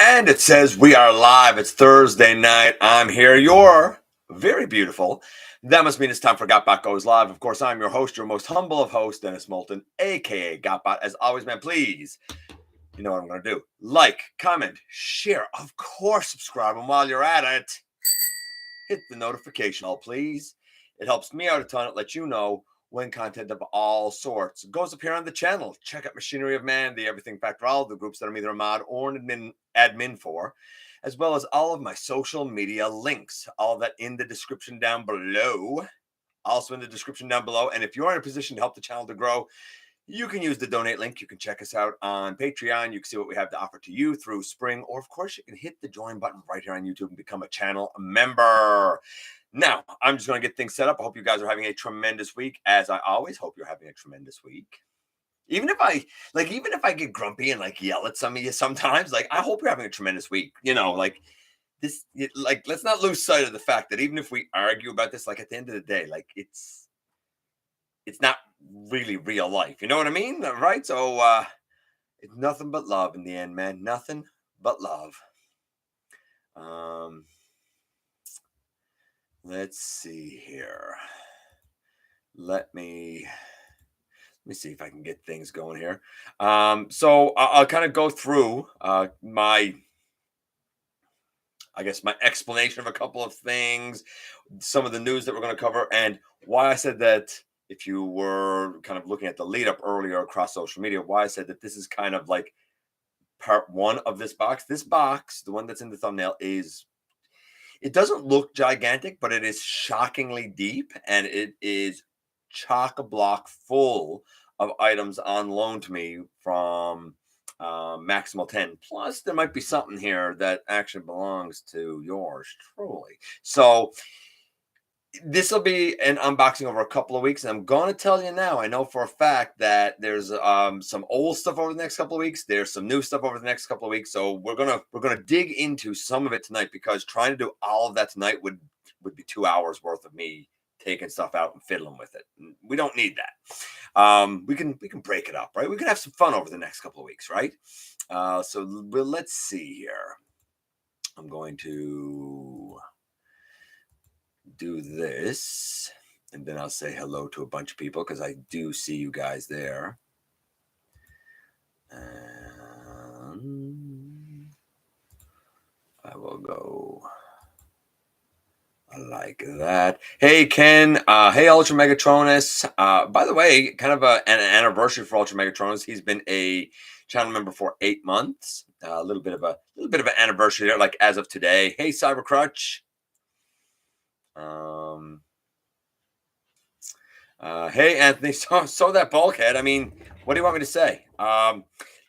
And it says we are live. It's Thursday night. I'm here. You're very beautiful. That must mean it's time for GotBot Goes live. Of course, I'm your host, your most humble of hosts, Dennis Moulton, a.k.a. GotBot. As always, man, please, you know what I'm going to do. Like, comment, share, of course, subscribe. And while you're at it, hit the notification bell, please. It helps me out a ton. It lets you know when content of all sorts goes up here on the channel. Check out Machinery of Man, the Everything Factor, all the groups that I'm either a mod or an admin for, as well as all of my social media links. All of that in the description down below. Also in the description down below. And if you're in a position to help the channel to grow, you can use the donate link. You can check us out on Patreon. You can see what we have to offer to you through Spring. Or, of course, you can hit the join button right here on YouTube and become a channel member. Now, I'm just going to get things set up. I hope you guys are having a tremendous week. As I always hope you're having a tremendous week. Even if I get grumpy and yell at some of you sometimes, I hope you're having a tremendous week. You know, this, let's not lose sight of the fact that even if we argue about this, at the end of the day, it's not really real life. You know what I mean? Right? So it's nothing but love in the end, man. Nothing but love. Let's see here. Let me see if I can get things going here. So I'll kind of go through my explanation of a couple of things, some of the news that we're going to cover, and why I said that. If you were kind of looking at the lead up earlier across social media, why I said that this is kind of like part one of this box. This box, the one that's in the thumbnail, it doesn't look gigantic, but it is shockingly deep, and it is chock-a-block full of items on loan to me from Maximal 10. Plus, there might be something here that actually belongs to yours truly. So this will be an unboxing over a couple of weeks, and I'm going to tell you now, I know for a fact that there's some old stuff over the next couple of weeks. There's some new stuff over the next couple of weeks. So we're gonna dig into some of it tonight, because trying to do all of that tonight would be 2 hours worth of me taking stuff out and fiddling with it. We don't need that. We can break it up, right? We can have some fun over the next couple of weeks, right? So let's see here. I'm going to do this, and then I'll say hello to a bunch of people, because I do see you guys there. And I will go like that. Hey, Ken. Hey, Ultra Megatronus. By the way, kind of an anniversary for Ultra Megatronus. He's been a channel member for 8 months. A little bit of an anniversary there, as of today. Hey, Cybercrutch. Hey, Anthony. So that Bulkhead. I mean, what do you want me to say? I'm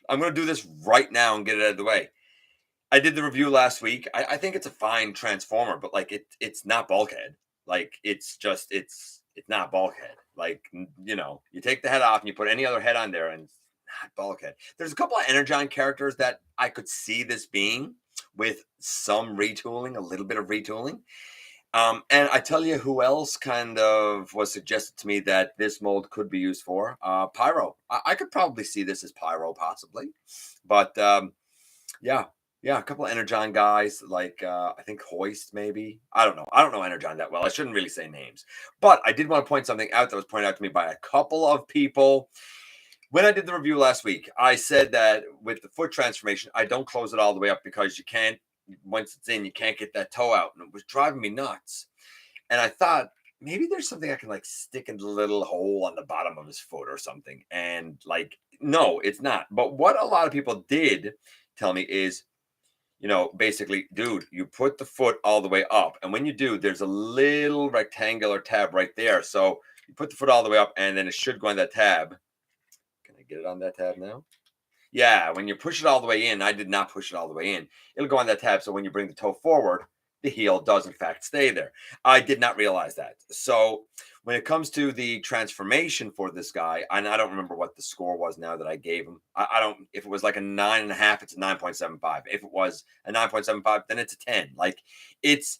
going to do this right now and get it out of the way. I did the review last week. I think it's a fine Transformer, but it's not Bulkhead. It's not Bulkhead. You take the head off and you put any other head on there, and it's not Bulkhead. There's a couple of Energon characters that I could see this being, with some retooling, a little bit of retooling. And I tell you who else kind of was suggested to me that this mold could be used for. Pyro. I could probably see this as Pyro, possibly. But yeah, a couple of Energon guys, I think Hoist, maybe. I don't know. I don't know Energon that well. I shouldn't really say names. But I did want to point something out that was pointed out to me by a couple of people. When I did the review last week, I said that with the foot transformation, I don't close it all the way up, because you can't. Once it's in, you can't get that toe out, and it was driving me nuts. And I thought maybe there's something I can stick in the little hole on the bottom of his foot or something. And no, it's not. But what a lot of people did tell me is, basically, dude, you put the foot all the way up, and when you do, there's a little rectangular tab right there. So you put the foot all the way up, and then it should go on that tab. Can I get it on that tab now? Yeah, when you push it all the way in, I did not push it all the way in. It'll go on that tab, so when you bring the toe forward, the heel does, in fact, stay there. I did not realize that. So when it comes to the transformation for this guy, and I don't remember what the score was now that I gave him. I don't, if it was like a 9.5, it's a 9.75. If it was a 9.75, then it's a 10. It's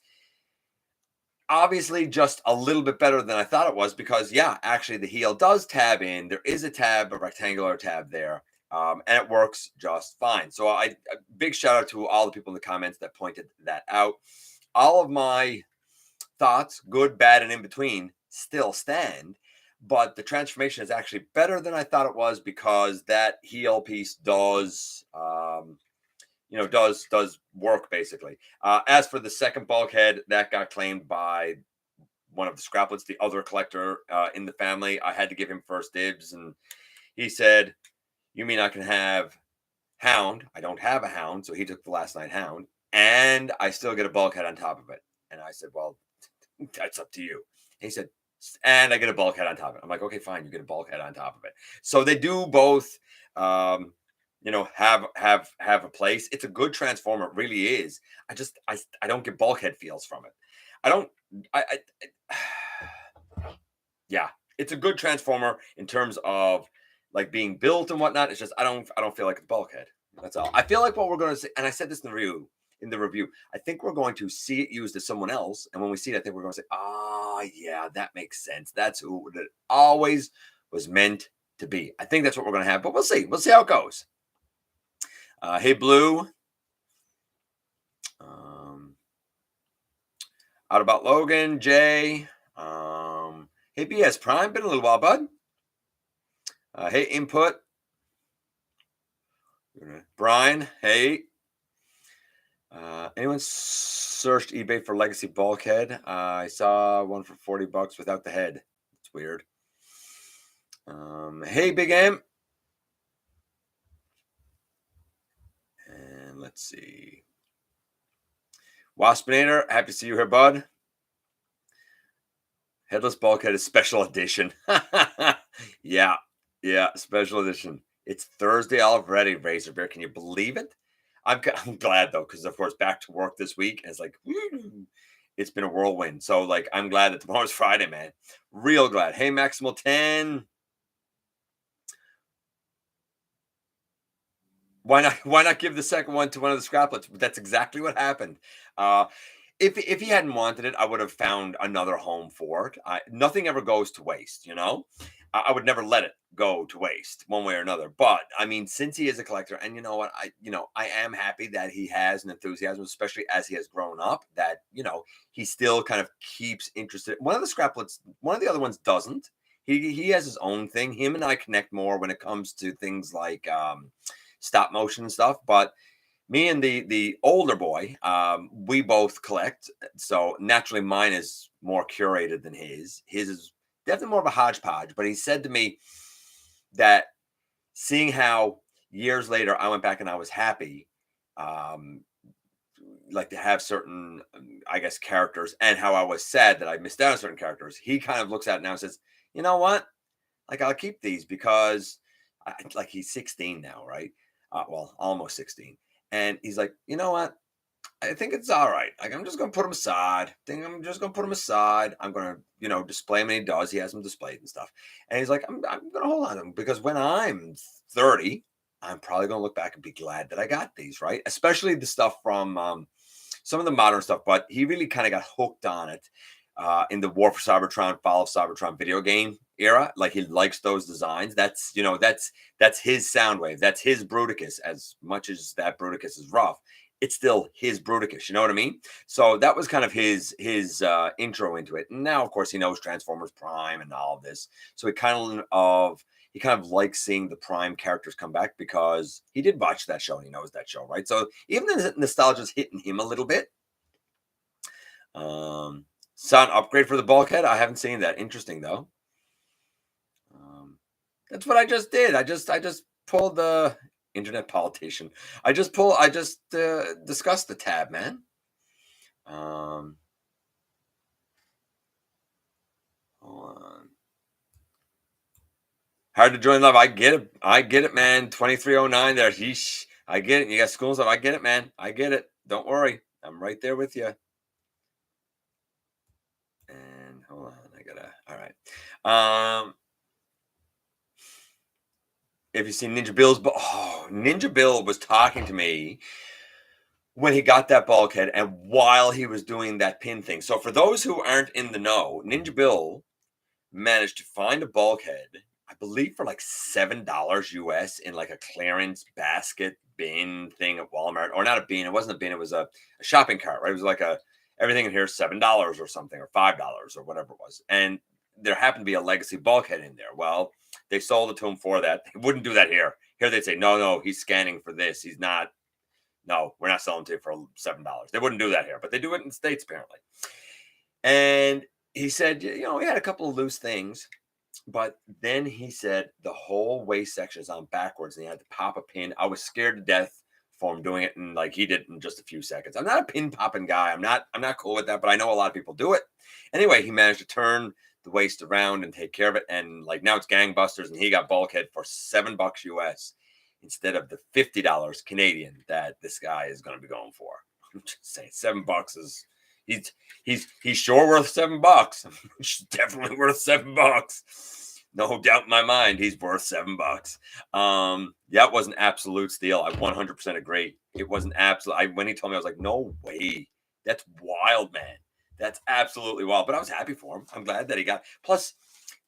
obviously just a little bit better than I thought it was, because, yeah, actually the heel does tab in. There is a tab, a rectangular tab there. and it works just fine. So a big shout out to all the people in the comments that pointed that out. All of my thoughts, good, bad, and in between, still stand. But the transformation is actually better than I thought it was, because that heel piece does, does work basically. As for the second bulkhead, that got claimed by one of the scraplets, the other collector in the family. I had to give him first dibs, and he said, "You mean I can have Hound? I don't have a Hound," so he took the Last Night Hound, and I still get a bulkhead on top of it. And I said, "Well, that's up to you." And he said, "And I get a bulkhead on top of it." I'm like, "Okay, fine, you get a bulkhead on top of it." So they do both, have a place. It's a good transformer, it really is. I don't get bulkhead feels from it. I don't. Yeah, it's a good transformer in terms of like being built and whatnot. It's just I don't feel like it's bulkhead. That's all. I feel like what we're going to see, and I said this in the review. I think we're going to see it used as someone else, and when we see it, I think we're going to say, "Ah, yeah, that makes sense. That's who it always was meant to be." I think that's what we're going to have, but we'll see. We'll see how it goes. Hey, Blue. Out about Logan, Jay. Hey, BS Prime. Been a little while, bud. Hey, Input. Brian. Hey. Anyone searched eBay for Legacy Bulkhead? I saw one for $40 without the head. It's weird. Hey, Big M. And let's see. Waspinator, happy to see you here, bud. Headless Bulkhead is special edition. Yeah, special edition. It's Thursday already, Razor Bear. Can you believe it? I'm glad though, because of course back to work this week, and it's like it's been a whirlwind. So like I'm glad that tomorrow's Friday, man. Real glad. Hey, Maximal 10. Why not give the second one to one of the scraplets? That's exactly what happened. If he hadn't wanted it, I would have found another home for it. Nothing ever goes to waste, you know. I would never let it go to waste one way or another. But I mean, since he is a collector, and you know what, I am happy that he has an enthusiasm, especially as he has grown up. That he still kind of keeps interested. One of the scraplets, one of the other ones doesn't. He has his own thing. Him and I connect more when it comes to things like stop motion and stuff, but me and the older boy, we both collect. So naturally mine is more curated than his is definitely more of a hodgepodge. But he said to me that seeing how years later I went back and I was happy, like to have certain I guess characters, and how I was sad that I missed out on certain characters, he kind of looks at it now and says, "You know what, like I'll keep these because like he's 16 now, right? Well, almost 16." And he's like, "You know what? I think it's all right. Like, I'm just going to put him aside. I'm going to, display him. And he does. He has them displayed and stuff." And he's like, I'm going to hold on to them because when I'm 30, I'm probably going to look back and be glad that I got these, right? Especially the stuff from some of the modern stuff. But he really kind of got hooked on it in the War for Cybertron, Fall of Cybertron video game era. Like he likes those designs. That's his Soundwave. That's his Bruticus. As much as that Bruticus is rough, it's still his Bruticus. You know what I mean? So that was kind of his intro into it. And now, of course, he knows Transformers Prime and all of this. So he kind of likes seeing the Prime characters come back because he did watch that show and he knows that show, right? So even the nostalgia's hitting him a little bit. Sound upgrade for the bulkhead. I haven't seen that. Interesting though. That's what I just did. I just pulled the internet politician. I just discussed the tab, man. Hold on. Hard to join love. I get it, man. 2309 there. Yeesh. I get it. You got school stuff. I get it, man. I get it. Don't worry. I'm right there with you. And hold on. All right. If you see Ninja Bill's, Ninja Bill was talking to me when he got that bulkhead and while he was doing that pin thing. So for those who aren't in the know, Ninja Bill managed to find a bulkhead I believe for like $7 US in like a clearance basket bin thing at Walmart, or not a bin. It wasn't a bin. It was a shopping cart, right? It was like a everything in here $7 or something, or $5 or whatever it was. And there happened to be a legacy bulkhead in there. Well, they sold it to him for that. They wouldn't do that here. Here they'd say, no, no, he's scanning for this. He's not. No, we're not selling to you for $7. They wouldn't do that here, but they do it in the States apparently. And he said, he had a couple of loose things. But then he said the whole waist section is on backwards and he had to pop a pin. I was scared to death for him doing it, and like he did in just a few seconds. I'm not a pin popping guy. I'm not cool with that, but I know a lot of people do it. Anyway, he managed to turn the waist around and take care of it. And like now it's gangbusters, and he got bulkhead for $7 US instead of the $50 Canadian that this guy is going to be going for. I'm just saying $7 is he's sure worth $7. He's definitely worth $7. No doubt in my mind, he's worth $7. That was an absolute steal. I 100% agree. It was an absolute. When he told me, I was like, no way. That's wild, man. That's absolutely wild. But I was happy for him. I'm glad that he got. Plus,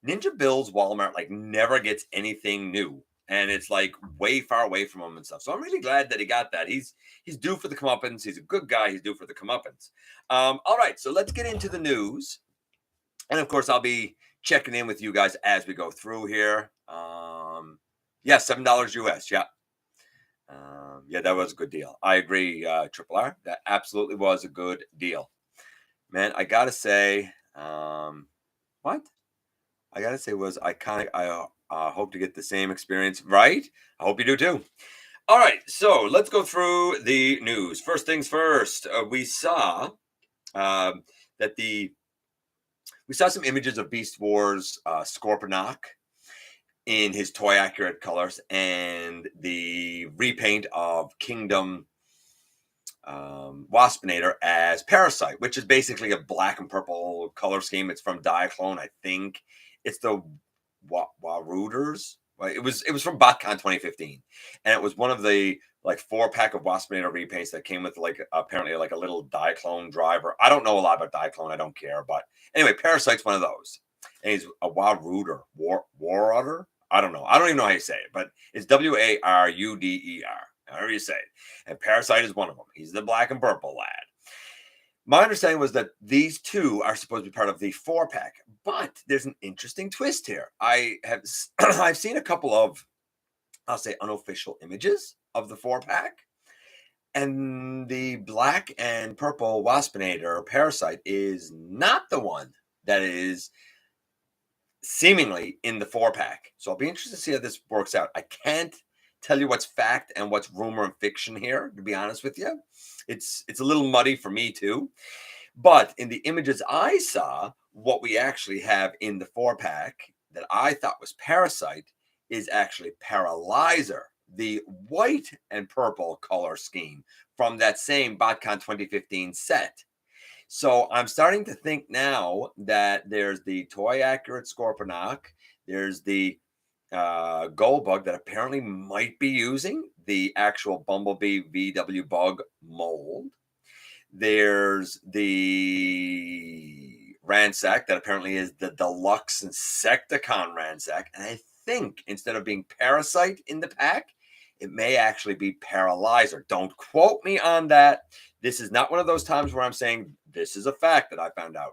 Ninja Bill's Walmart like never gets anything new, and it's like way far away from him and stuff. So I'm really glad that he got that. He's due for the comeuppance. He's a good guy. He's due for the comeuppance. All right, so let's get into the news, and of course I'll be checking in with you guys as we go through here. Yeah, $7 US. Yeah. Yeah, that was a good deal. I agree, Triple R. That absolutely was a good deal. Man, I gotta say, what? I gotta say was iconic. I hope to get the same experience, right? I hope you do too. All right, so let's go through the news. First things first, we saw that we saw some images of Beast Wars Scorponok in his toy accurate colors, and the repaint of Kingdom Waspinator as Parasite, which is basically a black and purple color scheme. It's from Diaclone, I think. It's the Waruders. It was from BotCon 2015, and it was one of the like 4-pack of Waspinator repaints that came with like apparently like a little Diaclone driver. I don't know a lot about Diaclone. I don't care, but anyway, Parasite's one of those, and he's a Waruder, Waruder. I don't know. I don't even know how you say it, but it's Waruder. However you say it. And Parasite is one of them. He's the black and purple lad. My understanding was that these two are supposed to be part of the 4-pack, but there's an interesting twist here. I've seen a couple of, I'll say, unofficial images of the 4-pack, and the black and purple Waspinator Parasite is not the one that is seemingly in the 4-pack. So I'll be interested to see how this works out. I can't tell you what's fact and what's rumor and fiction here, to be honest with you. It's a little muddy for me too. But in the images I saw, what we actually have in the 4-pack that I thought was Parasite is actually Paralyzer, the white and purple color scheme from that same BotCon 2015 set. So I'm starting to think now that there's the toy accurate Scorponok, there's the Goldbug that apparently might be using the actual Bumblebee VW Bug mold. There's the Ransack that apparently is the deluxe Insecticon Ransack. And I think instead of being Parasite in the pack, it may actually be Paralyzer. Don't quote me on that. This is not one of those times where I'm saying this is a fact that I found out.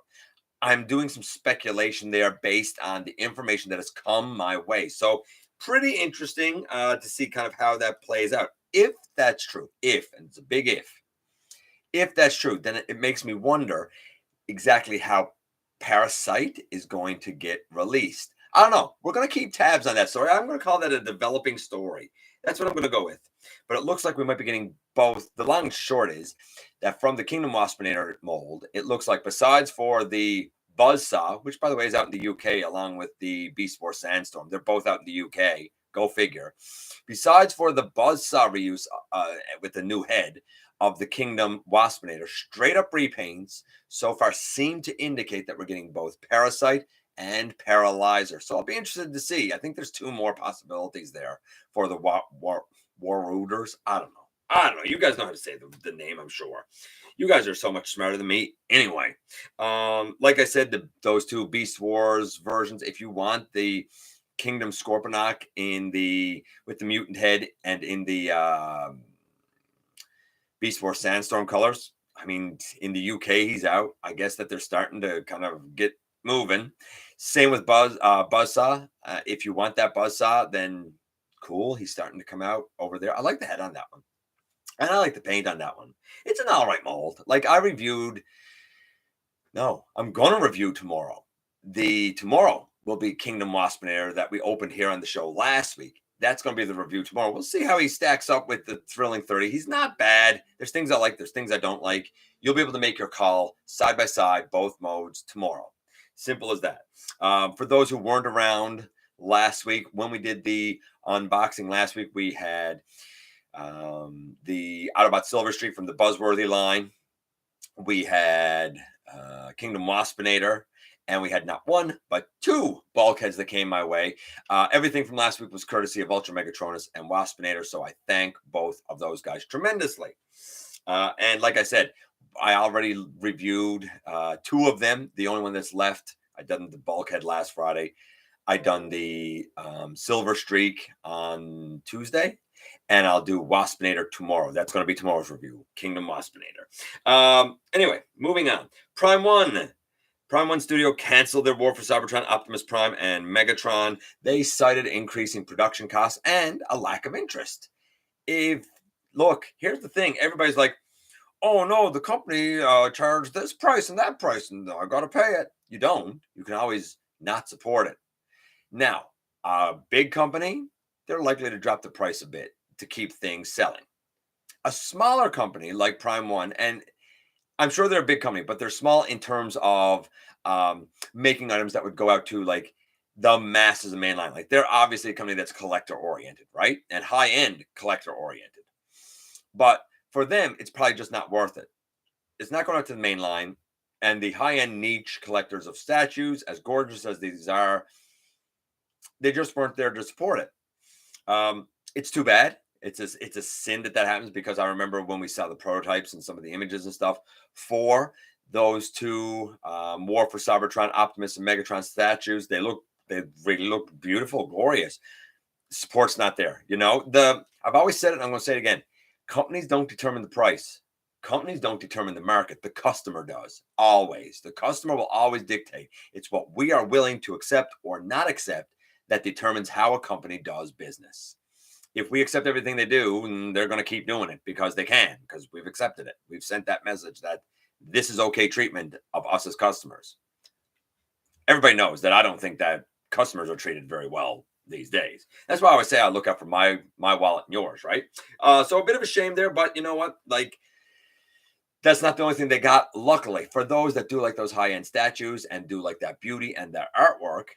I'm doing some speculation there based on the information that has come my way. So pretty interesting to see kind of how that plays out. If that's true, and it's a big if that's true, then it makes me wonder exactly how Parasite is going to get released. I don't know. We're going to keep tabs on that story. I'm going to call that a developing story. That's what I'm going to go with. But it looks like we might be getting both. The long and short is that from the Kingdom Waspinator mold, it looks like besides for the Buzzsaw, which by the way is out in the UK along with the Beast Wars Sandstorm, they're both out in the UK. Go figure. Besides for the Buzzsaw reuse with the new head of the Kingdom Waspinator, straight up repaints so far seem to indicate that we're getting both Parasite and Paralyzer. So I'll be interested to see. I think there's 2 more possibilities there for the Waruders. I don't know. You guys know how to say the name, I'm sure. You guys are so much smarter than me. Anyway, like I said, those 2 Beast Wars versions, if you want the Kingdom Scorponok with the mutant head and in the Beast Wars Sandstorm colors. I mean, in the UK, he's out. I guess that they're starting to kind of get moving. Same with Buzzsaw. If you want that Buzzsaw, then cool. He's starting to come out over there. I like the head on that one. And I like the paint on that one. It's an all right mold. Like I'm going to review tomorrow. Tomorrow will be Kingdom Waspinator that we opened here on the show last week. That's going to be the review tomorrow. We'll see how he stacks up with the Thrilling 30. He's not bad. There's things I like. There's things I don't like. You'll be able to make your call side by side, both modes tomorrow. Simple as that. For those who weren't around last week, when we did the unboxing last week, we had the Autobot Silver Streak from the Buzzworthy line. We had Kingdom Waspinator. And we had not one, but two Bulkheads that came my way. Everything from last week was courtesy of Ultra Megatronus and Waspinator, so I thank both of those guys tremendously. And like I said, I already reviewed two of them. The only one that's left, I done the Bulkhead last Friday. I done the Silver Streak on Tuesday, and I'll do Waspinator tomorrow. That's going to be tomorrow's review, Kingdom Waspinator. Anyway, moving on. Prime 1 Studio canceled their War for Cybertron, Optimus Prime, and Megatron. They cited increasing production costs and a lack of interest. Look, here's the thing. Everybody's like, oh, no, the company charged this price and that price, and I got to pay it. You don't. You can always not support it. Now, a big company, they're likely to drop the price a bit to keep things selling. A smaller company like Prime 1, and I'm sure they're a big company, but they're small in terms of making items that would go out to like the masses of mainline. Like they're obviously a company that's collector oriented, right? And high end collector oriented. But for them, it's probably just not worth it. It's not going out to the mainline. And the high end niche collectors of statues, as gorgeous as these are, they just weren't there to support it. It's too bad. It's a sin that happens, because I remember when we saw the prototypes and some of the images and stuff for those two War for Cybertron, Optimus and Megatron statues, they really look beautiful, glorious. Support's not there. I've always said it, and I'm going to say it again. Companies don't determine the price. Companies don't determine the market. The customer does. Always. The customer will always dictate. It's what we are willing to accept or not accept that determines how a company does business. If we accept everything they do, they're going to keep doing it because they can, because we've accepted it. We've sent that message that this is okay treatment of us as customers. Everybody knows that I don't think that customers are treated very well these days. That's why I always say I look out for my wallet and yours, right? So a bit of a shame there, but you know what? Like, that's not the only thing they got. Luckily, for those that do like those high-end statues and do like that beauty and that artwork,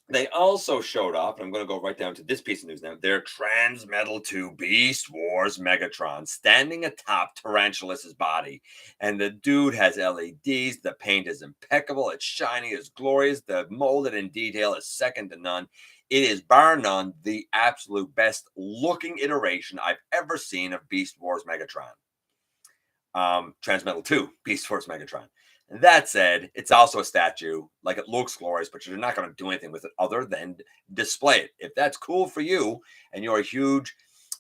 they also showed off, and I'm going to go right down to this piece of news now, their Transmetal 2 Beast Wars Megatron standing atop Tarantulas' body. And the dude has LEDs. The paint is impeccable. It's shiny. It's glorious. The molded in detail is second to none. It is, bar none, the absolute best looking iteration I've ever seen of Beast Wars Megatron. Transmetal 2 Beast Wars Megatron. That said, it's also a statue. Like, it looks glorious, but you're not going to do anything with it other than display it. If that's cool for you and you're a huge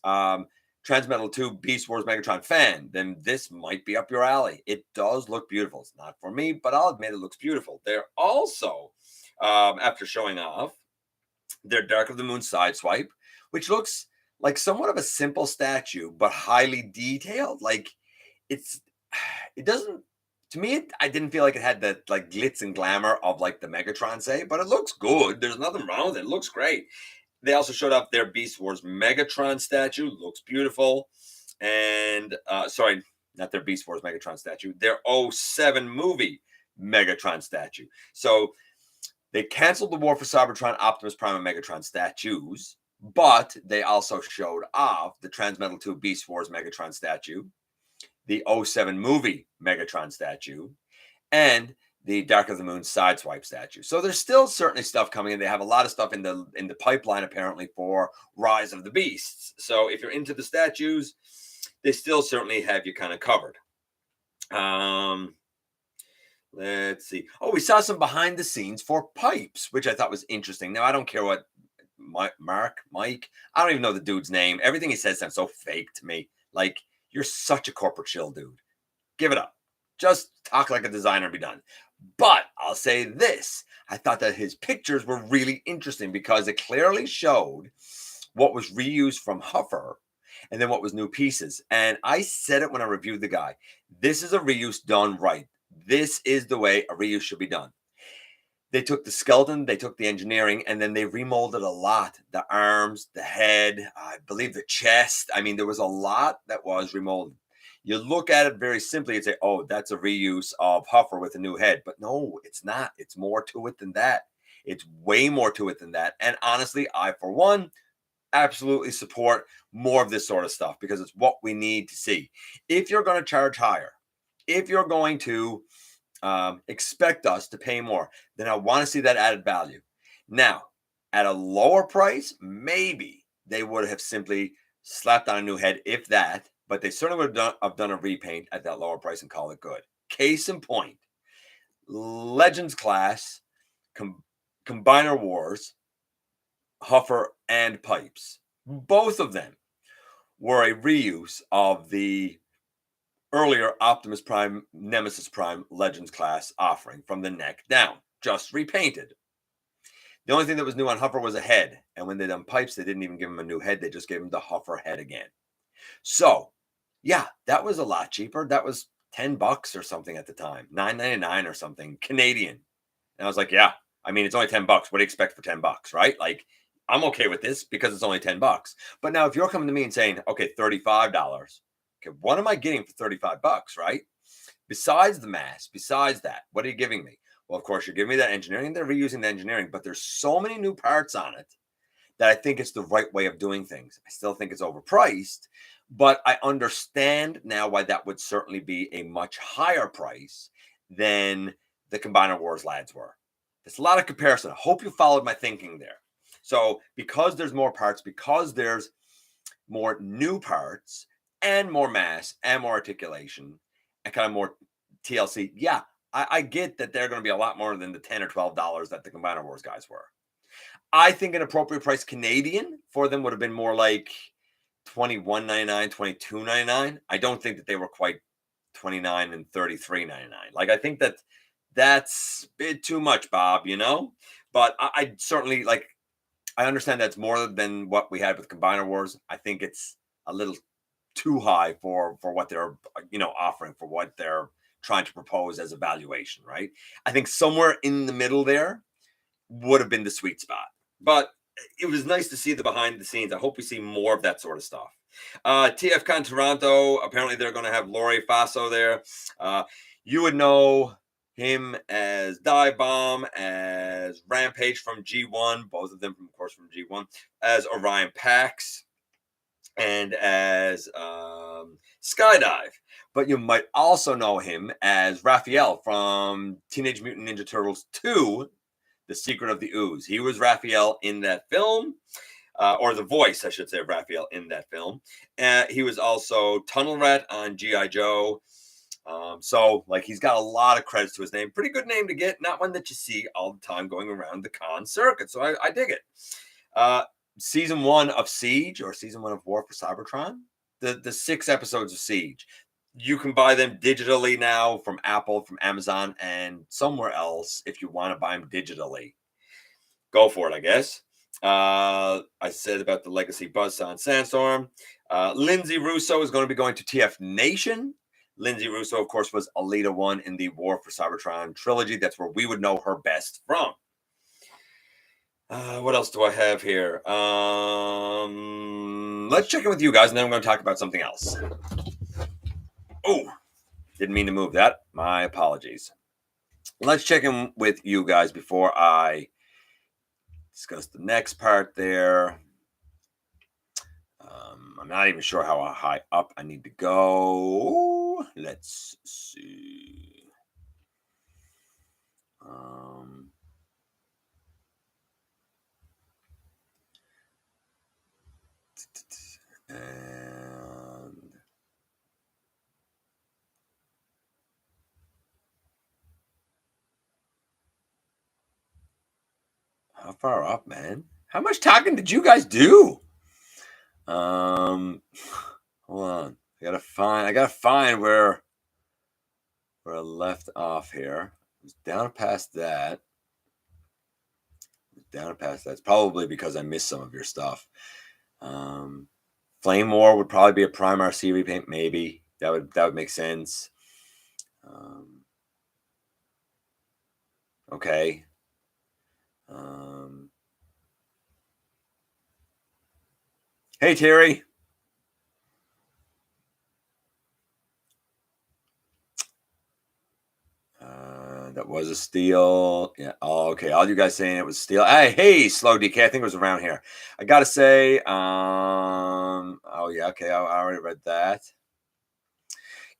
Transmetal 2 Beast Wars Megatron fan, then this might be up your alley. It does look beautiful. It's not for me, but I'll admit it looks beautiful. They're also, after showing off, their Dark of the Moon Sideswipe, which looks like somewhat of a simple statue, but highly detailed. Like, it doesn't, to me, I didn't feel like it had the like glitz and glamour of like the Megatron, say, but it looks good. There's nothing wrong with it. It looks great. They also showed up their Beast Wars Megatron statue. Looks beautiful. And sorry, not their Beast Wars Megatron statue. Their 07 movie Megatron statue. So they canceled the War for Cybertron, Optimus Prime, and Megatron statues, but they also showed off the Transmetal 2 Beast Wars Megatron statue, the 07 movie Megatron statue, and the Dark of the Moon Sideswipe statue. So there's still certainly stuff coming in. They have a lot of stuff in the pipeline, apparently, for Rise of the Beasts. So if you're into the statues, they still certainly have you kind of covered. Let's see. Oh, we saw some behind the scenes for pipes, which I thought was interesting. Now, I don't care what Mike, I don't even know the dude's name. Everything he says sounds so fake to me. Like, you're such a corporate shill, dude. Give it up. Just talk like a designer and be done. But I'll say this, I thought that his pictures were really interesting because it clearly showed what was reused from Huffer and then what was new pieces. And I said it when I reviewed the guy. This is a reuse done right. This is the way a reuse should be done. They took the skeleton, they took the engineering, and then they remolded a lot. The arms, the head, I believe the chest. I mean, there was a lot that was remolded. You look at it very simply and say, oh, that's a reuse of Huffer with a new head. But no, it's not. It's more to it than that. It's way more to it than that. And honestly, I, for one, absolutely support more of this sort of stuff because it's what we need to see. If you're going to charge higher, if you're going to expect us to pay more, then I want to see that added value. Now, at a lower price, maybe they would have simply slapped on a new head, if that, but they certainly would have done a repaint at that lower price and call it good. Case in point, Legends class, Combiner Wars, Huffer, and Pipes. Both of them were a reuse of the earlier Optimus Prime, Nemesis Prime Legends class offering from the neck down, just repainted. The only thing that was new on Huffer was a head. And when they done Pipes, they didn't even give him a new head. They just gave him the Huffer head again. So, yeah, that was a lot cheaper. That was $10 or something at the time, $9.99 or something Canadian. And I was like, yeah, I mean, it's only $10. What do you expect for $10, right? Like, I'm okay with this because it's only $10. But now if you're coming to me and saying, okay, $35, okay, what am I getting for $35, right? Besides the mass, besides that, what are you giving me? Well, of course, you're giving me that engineering. They're reusing the engineering, but there's so many new parts on it that I think it's the right way of doing things. I still think it's overpriced, but I understand now why that would certainly be a much higher price than the Combiner Wars lads were. There's a lot of comparison. I hope you followed my thinking there. So because there's more parts, because there's more new parts and more mass and more articulation and kind of more TLC, yeah, I get that they're going to be a lot more than the $10 or $12 that the Combiner Wars guys were. I think an appropriate price Canadian for them would have been more like $21.99, $22.99. I don't think that they were quite $29 and $33.99. Like, I think that that's a bit too much, Bob, you know? But I certainly, like, I understand that's more than what we had with Combiner Wars. I think it's a little too high for what they're, offering, for what they're trying to propose as a valuation, right? I think somewhere in the middle there would have been the sweet spot. But it was nice to see the behind the scenes. I hope we see more of that sort of stuff. TFCon Toronto, apparently they're going to have Laurie Faso there. You would know him as Dive Bomb, as Rampage from G1, both of them, of course, from G1, as Orion Pax, and as Skydive. But you might also know him as Raphael from Teenage Mutant Ninja Turtles 2, The Secret of the Ooze. He was Raphael in that film, or the voice, I should say, of Raphael in that film. He was also Tunnel Rat on G.I. Joe. So, like, he's got a lot of credits to his name. Pretty good name to get. Not one that you see all the time going around the con circuit. So I dig it. Season 1 of Siege, or Season 1 of War for Cybertron. The 6 episodes of Siege. You can buy them digitally now from Apple, from Amazon, and somewhere else if you want to buy them digitally. Go for it, I guess. I said about the Legacy Buzzsaw and Sandstorm. Lindsay Russo is going to be going to TF Nation. Lindsay Russo, of course, was Alita 1 in the War for Cybertron trilogy. That's where we would know her best from. What else do I have here? Let's check in with you guys, and then I'm going to talk about something else. Oh, didn't mean to move that. My apologies. Let's check in with you guys before I discuss the next part there. I'm not even sure how high up I need to go. Let's see. And far up, man? How much talking did you guys do? Hold on. I gotta find where I left off here. It was down past that. It's probably because I missed some of your stuff. Flame War would probably be a Prime RC repaint, maybe. That would make sense. Okay. Hey, Terry. That was a steal. Yeah. Oh, okay. All you guys saying it was steal. Hey, Slow DK. I think it was around here. I gotta say, oh yeah, okay. I already read that.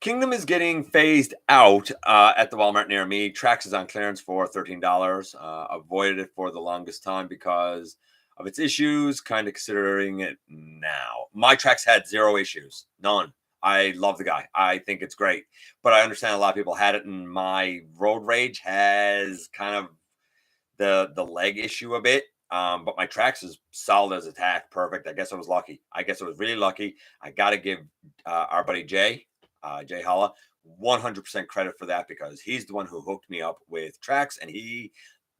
Kingdom is getting phased out at the Walmart near me. Trax is on clearance for $13. Avoided it for the longest time because of its issues. Kind of considering it now. My Trax had 0 issues, none. I love the guy. I think it's great, but I understand a lot of people had it, and my road rage has kind of the leg issue a bit. But my Trax is solid as attack, perfect. I guess I was lucky. I guess I was really lucky. I got to give our buddy Jay Holla 100% credit for that, because he's the one who hooked me up with Trax, and he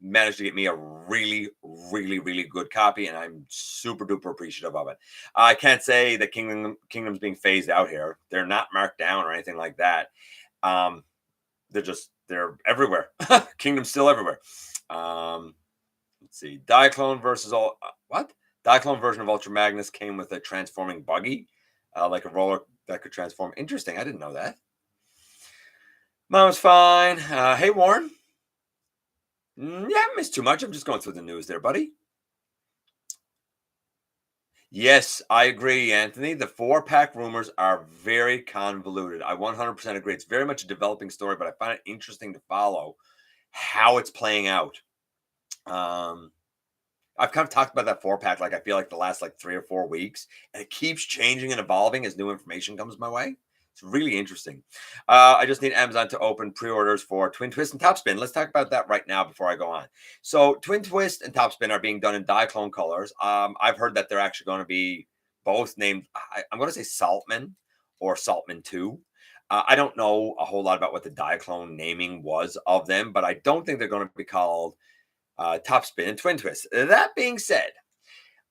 managed to get me a really, really, really good copy, and I'm super duper appreciative of it. I can't say that Kingdom's being phased out here. They're not marked down or anything like that. They're everywhere. Kingdom's still everywhere. Let's see. Diaclone versus what? Diaclone version of Ultra Magnus came with a transforming buggy, like a roller that could transform. Interesting. I didn't know that. Mine was fine. Hey, Warren. Yeah, I haven't missed too much. I'm just going through the news there, buddy. Yes, I agree, Anthony. The 4-pack rumors are very convoluted. I 100% agree. It's very much a developing story, but I find it interesting to follow how it's playing out. I've kind of talked about that 4-pack, like I feel like the last 3 or 4 weeks, and it keeps changing and evolving as new information comes my way. It's really interesting. I just need Amazon to open pre-orders for Twintwist and Topspin. Let's talk about that right now before I go on. So Twintwist and Topspin are being done in Diaclone colors. I've heard that they're actually going to be both named, I'm going to say Saltman or Saltman 2. I don't know a whole lot about what the Diaclone naming was of them, but I don't think they're going to be called Topspin and Twintwist. That being said,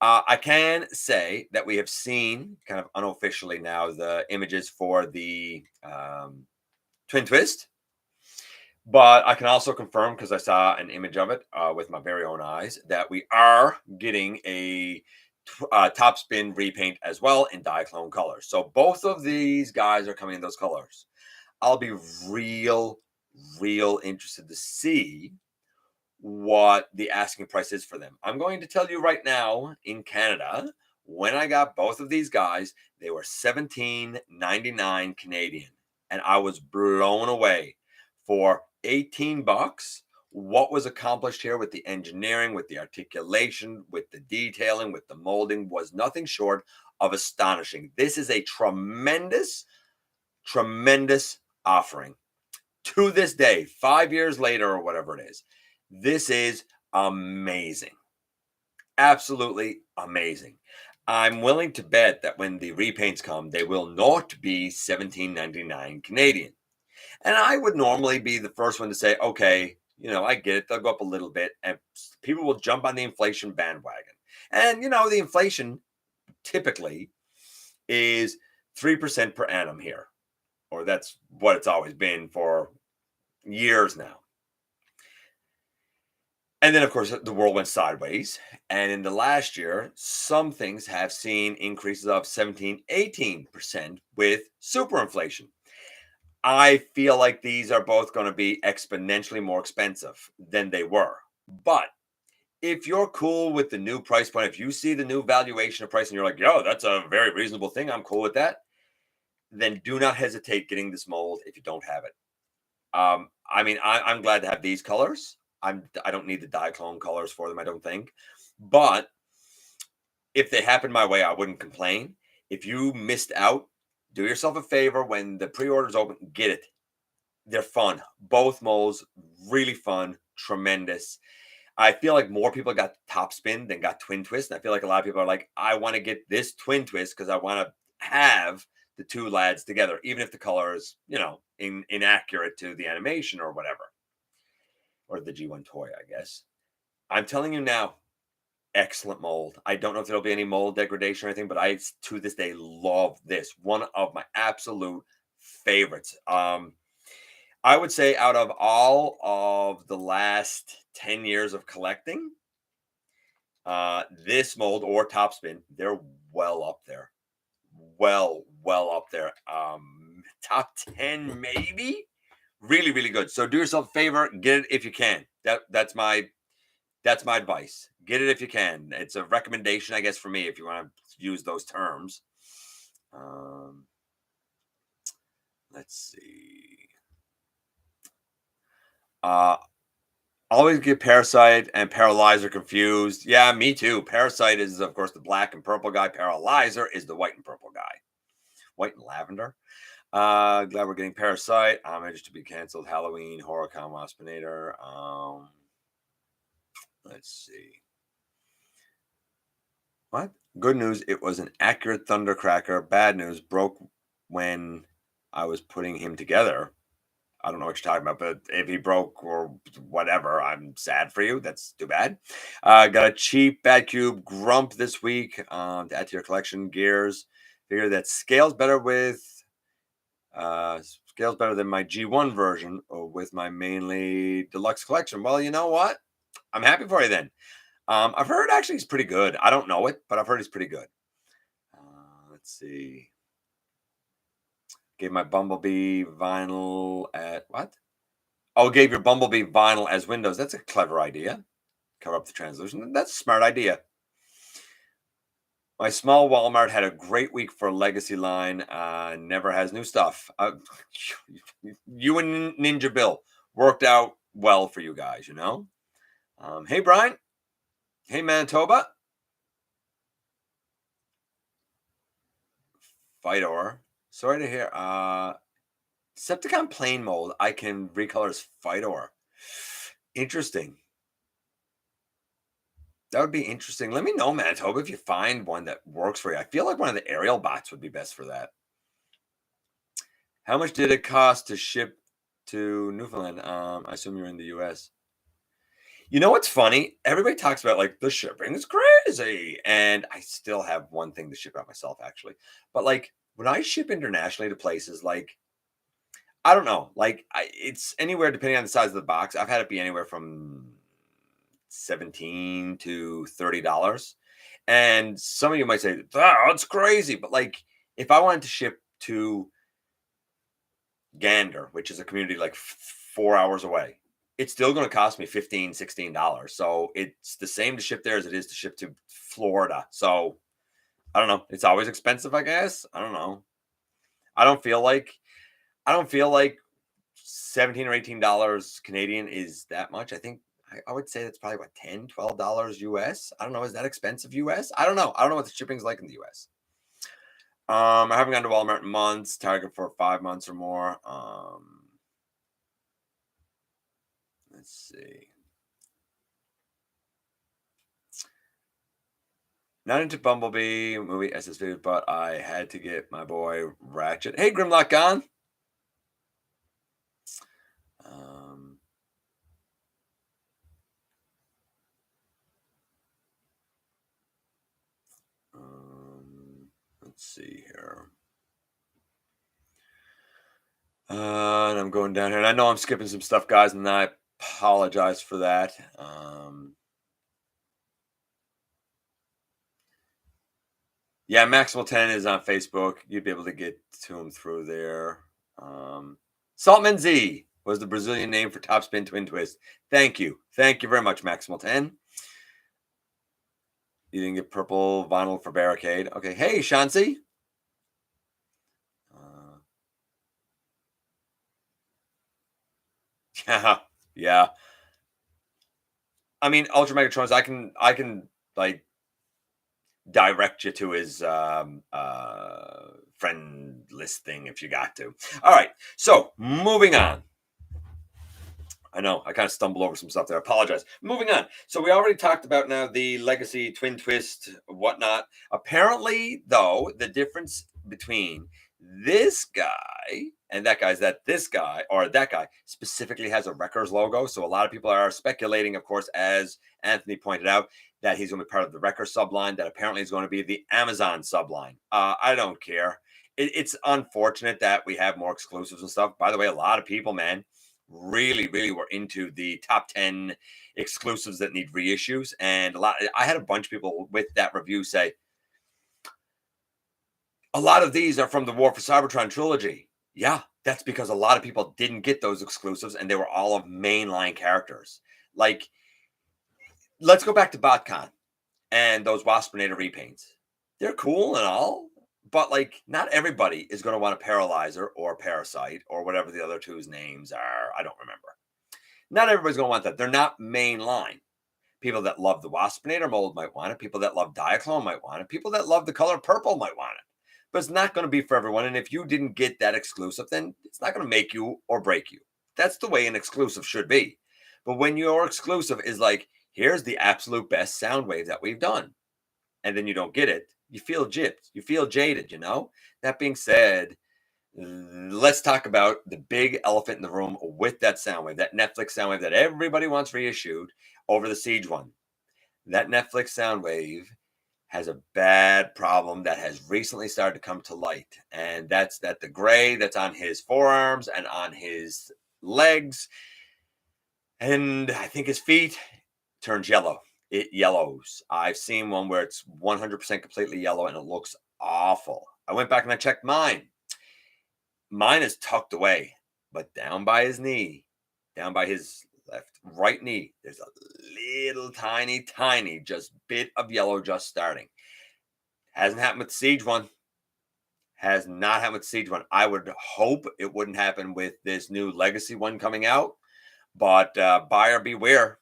I can say that we have seen kind of unofficially now the images for the Twintwist, but I can also confirm, because I saw an image of it with my very own eyes, that we are getting a Topspin repaint as well in Diaclone colors. So both of these guys are coming in those colors. I'll be real interested to see what the asking price is for them. I'm going to tell you right now, in Canada, when I got both of these guys, they were $17.99 Canadian, and I was blown away. For $18, what was accomplished here with the engineering, with the articulation, with the detailing, with the molding was nothing short of astonishing. This is a tremendous offering. To this day, 5 years later or whatever it is, this is amazing. Absolutely amazing. I'm willing to bet that when the repaints come, they will not be $17.99 Canadian. And I would normally be the first one to say, okay, I get it. They'll go up a little bit, and people will jump on the inflation bandwagon. And, the inflation typically is 3% per annum here, or that's what it's always been for years now. And then, of course, the world went sideways. And in the last year, some things have seen increases of 17, 18% with superinflation. I feel like these are both going to be exponentially more expensive than they were. But if you're cool with the new price point, if you see the new valuation of price and you're like, yo, that's a very reasonable thing, I'm cool with that, then do not hesitate getting this mold if you don't have it. I'm glad to have these colors. I don't need the Diaclone colors for them, I don't think. But if they happened my way, I wouldn't complain. If you missed out, do yourself a favor. When the pre-orders open, get it. They're fun. Both molds, really fun, tremendous. I feel like more people got top spin than got twin twist. And I feel like a lot of people are like, I want to get this twin twist because I want to have the two lads together, even if the color is, inaccurate to the animation or whatever, or the G1 toy, I guess. I'm telling you now, excellent mold. I don't know if there'll be any mold degradation or anything, but I to this day love this. One of my absolute favorites. I would say out of all of the last 10 years of collecting, this mold or topspin, they're well up there. Well up there. Top 10 maybe. Really, really good. So do yourself a favor, get it if you can. That's my advice. Get it if you can. It's a recommendation, I guess, for me if you want to use those terms. Let's see. Always get Parasite and Paralyzer confused. Yeah, me too. Parasite is, of course, the black and purple guy. Paralyzer is the white and purple guy. White and lavender. Glad we're getting Parasite. Homage to be canceled. Halloween. Horrorcon Waspinator. Let's see. What? Good news. It was an accurate Thundercracker. Bad news. Broke when I was putting him together. I don't know what you're talking about, but if he broke or whatever, I'm sad for you. That's too bad. Got a cheap Bad Cube Grump this week to add to your collection. Gears. Figure that scales better than my G1 version or with my mainly deluxe collection. Well, you know what? I'm happy for you then. I've heard actually he's pretty good. I don't know it, but I've heard he's pretty good. Let's see. Gave my Bumblebee vinyl at what? Oh, gave your Bumblebee vinyl as windows. That's a clever idea. Cover up the translucent. That's a smart idea. My small Walmart had a great week for Legacy line. Never has new stuff. You and Ninja Bill worked out well for you guys, you know? Hey, Brian. Hey, Manitoba. Fedor. Sorry to hear. Decepticon plain mold. I can recolor as Fedor. Interesting. That would be interesting. Let me know, Manitoba, if you find one that works for you. I feel like one of the aerial bots would be best for that. How much did it cost to ship to Newfoundland? I assume you're in the U.S. You know what's funny? Everybody talks about like the shipping is crazy, and I still have one thing to ship out myself, actually. But like when I ship internationally to places, like I don't know, like it's anywhere depending on the size of the box. I've had it be anywhere from $17 to $30, and some of you might say, "Oh, that's crazy," but like if I wanted to ship to Gander, which is a community like 4 hours away, it's still going to cost me $15, $16. So it's the same to ship there as it is to ship to Florida. So I don't know. It's always expensive, I guess. I don't know. I don't feel like 17 or $18 Canadian is that much. I think I would say that's probably what, $10, $12 US. I don't know. Is that expensive US? I don't know. I don't know what the shipping's like in the US. I haven't gone to Walmart in months. Target for 5 months or more. Let's see. Not into Bumblebee movie SSV, but I had to get my boy Ratchet. Hey, Grimlock Gone. Let's see here. And I'm going down here, and I know I'm skipping some stuff, guys, and I apologize for that. Yeah, Maximal 10 is on Facebook. You'd be able to get to him through there. Saltman Z was the Brazilian name for Topspin Twin Twist. Thank you. Thank you very much, Maximal 10. You didn't get purple vinyl for Barricade. Okay. Hey, Shansi. Yeah. I mean, Ultra Megatrons, I can like direct you to his friend list thing if you got to. All right. So moving on. I know. I kind of stumbled over some stuff there. I apologize. Moving on. So we already talked about now the legacy twin twist, whatnot. Apparently, though, the difference between this guy and that guy is that this guy or that guy specifically has a Wreckers logo. So a lot of people are speculating, of course, as Anthony pointed out, that he's going to be part of the Wreckers subline, that apparently is going to be the Amazon subline. I don't care. It's unfortunate that we have more exclusives and stuff. By the way, a lot of people, man, really were into the top 10 exclusives that need reissues. And I had a bunch of people with that review say a lot of these are from the War for Cybertron trilogy. Yeah, that's because a lot of people didn't get those exclusives and they were all of mainline characters. Like, let's go back to BotCon and those Waspinator repaints. They're cool and all, but like not everybody is going to want a Paralyzer or Parasite or whatever the other two's names are. I don't remember. Not everybody's going to want that. They're not mainline. People that love the Waspinator mold might want it. People that love Diaclone might want it. People that love the color purple might want it. But it's not going to be for everyone. And if you didn't get that exclusive, then it's not going to make you or break you. That's the way an exclusive should be. But when your exclusive is like, here's the absolute best sound wave that we've done, and then you don't get it, you feel gypped. You feel jaded, you know? That being said, let's talk about the big elephant in the room with that sound wave, that Netflix sound wave that everybody wants reissued over the Siege one. That Netflix sound wave has a bad problem that has recently started to come to light. And that's that the gray that's on his forearms and on his legs, and I think his feet, turns yellow. It yellows. I've seen one where it's 100% completely yellow and it looks awful. I went back and I checked mine. Mine is tucked away, but down by his knee, down by his right knee, there's a little tiny just bit of yellow just starting. Hasn't happened with the Siege one. Has not happened with the Siege one. I would hope it wouldn't happen with this new Legacy one coming out, but buyer beware.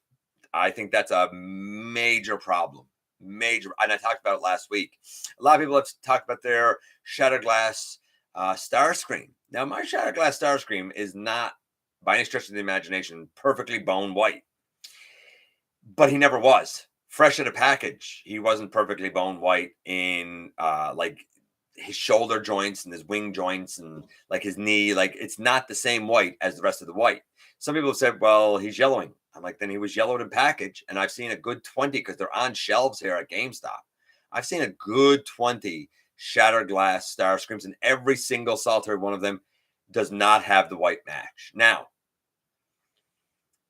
I think that's a major problem. Major. And I talked about it last week. A lot of people have talked about their Shattered Glass Starscream. Now, my Shattered Glass Starscream is not, by any stretch of the imagination, perfectly bone white. But he never was. Fresh at a package, he wasn't perfectly bone white in like his shoulder joints and his wing joints and like his knee. Like, it's not the same white as the rest of the white. Some people have said, well, he's yellowing. I'm like, then he was yellowed in package. And I've seen a good 20 because they're on shelves here at GameStop. I've seen a good 20 Shattered Glass Starscreams, and every single solitary one of them does not have the white match. Now,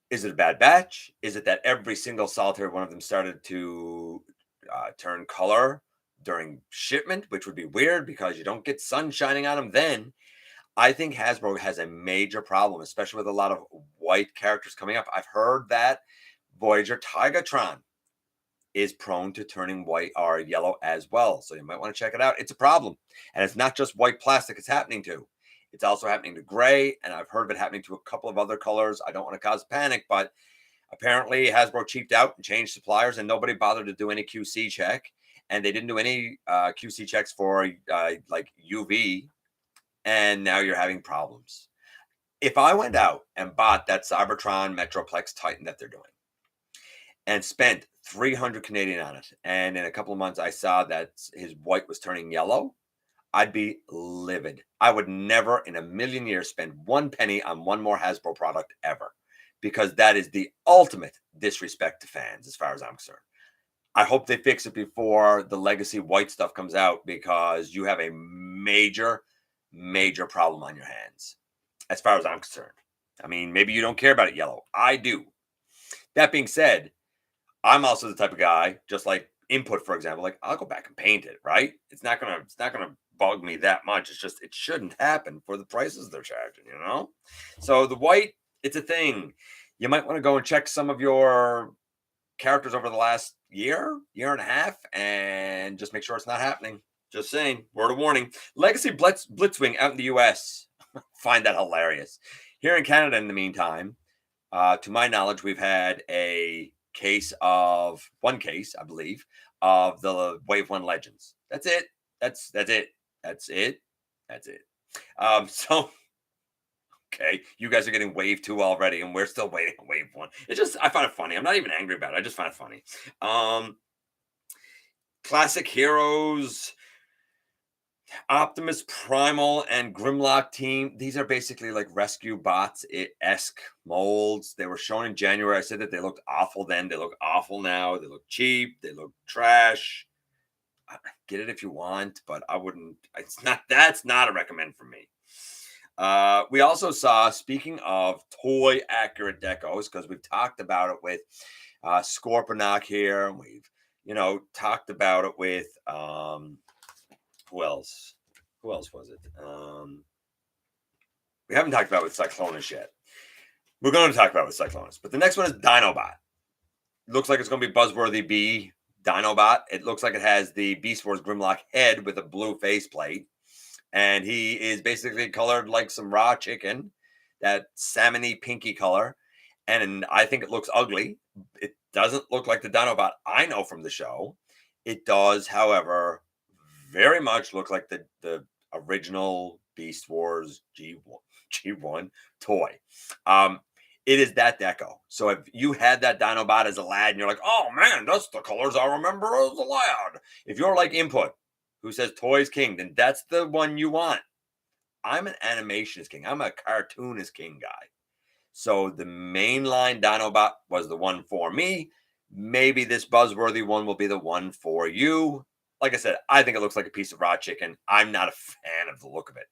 is it a bad batch? Is it that every single solitary one of them started to turn color during shipment, which would be weird because you don't get sun shining on them then? I think Hasbro has a major problem, especially with a lot of white characters coming up. I've heard that Voyager Tigatron is prone to turning white or yellow as well. So you might want to check it out. It's a problem. And it's not just white plastic it's happening to. It's also happening to gray. And I've heard of it happening to a couple of other colors. I don't want to cause panic, but apparently Hasbro cheaped out and changed suppliers and nobody bothered to do any QC check. And they didn't do any QC checks for like UV. And now you're having problems. If I went out and bought that Cybertron Metroplex Titan that they're doing and spent 300 Canadian on it, and in a couple of months I saw that his white was turning yellow, I'd be livid. I would never in a million years spend 1 penny on one more Hasbro product ever, because that is the ultimate disrespect to fans as far as I'm concerned. I hope they fix it before the legacy white stuff comes out, because you have a major problem on your hands as far as I'm concerned. I mean, maybe you don't care about it yellow. I do. That being said, I'm also the type of guy, just like Input, for example, like I'll go back and paint it, right? It's not gonna bug me that much. It's just, it shouldn't happen for the prices they're charging, you know? So the white, it's a thing. You might want to go and check some of your characters over the last year and a half, and just make sure it's not happening. Just saying, word of warning. Legacy Blitzwing out in the US. Find that hilarious. Here in Canada, in the meantime, to my knowledge, we've had one case, I believe, of the Wave 1 Legends. That's it. That's it. So Okay, you guys are getting wave 2 already, and we're still waiting on wave 1. It's just I find it funny. I'm not even angry about it. I just find it funny. Um, Classic heroes, Optimus Primal and Grimlock team. These are basically like rescue bots esque molds. They were shown in January. I said that they looked awful then. They look awful now. They look cheap. They look trash. Get it if you want, but I wouldn't. It's not. That's not a recommend for me. We also saw, speaking of toy accurate decos, because we've talked about it with Scorponok here, and we've talked about it with who else? Who else was it? We haven't talked about it with Cyclonus yet. We're going to talk about it with Cyclonus, but the next one is Dinobot. Looks like it's going to be Buzzworthy B Dinobot. It looks like it has the Beast Wars Grimlock head with a blue faceplate. And he is basically colored like some raw chicken, that salmony pinky color. And I think it looks ugly. It doesn't look like the Dinobot I know from the show. It does, however, very much look like the original Beast Wars G1 toy. It is that deco. So if you had that Dinobot as a lad and you're like, oh man, that's the colors I remember as a lad. If you're like Input, who says Toys King, then that's the one you want. I'm an animationist king. I'm a cartoonist king guy. So the mainline Dinobot was the one for me. Maybe this Buzzworthy one will be the one for you. Like I said, I think it looks like a piece of raw chicken. I'm not a fan of the look of it.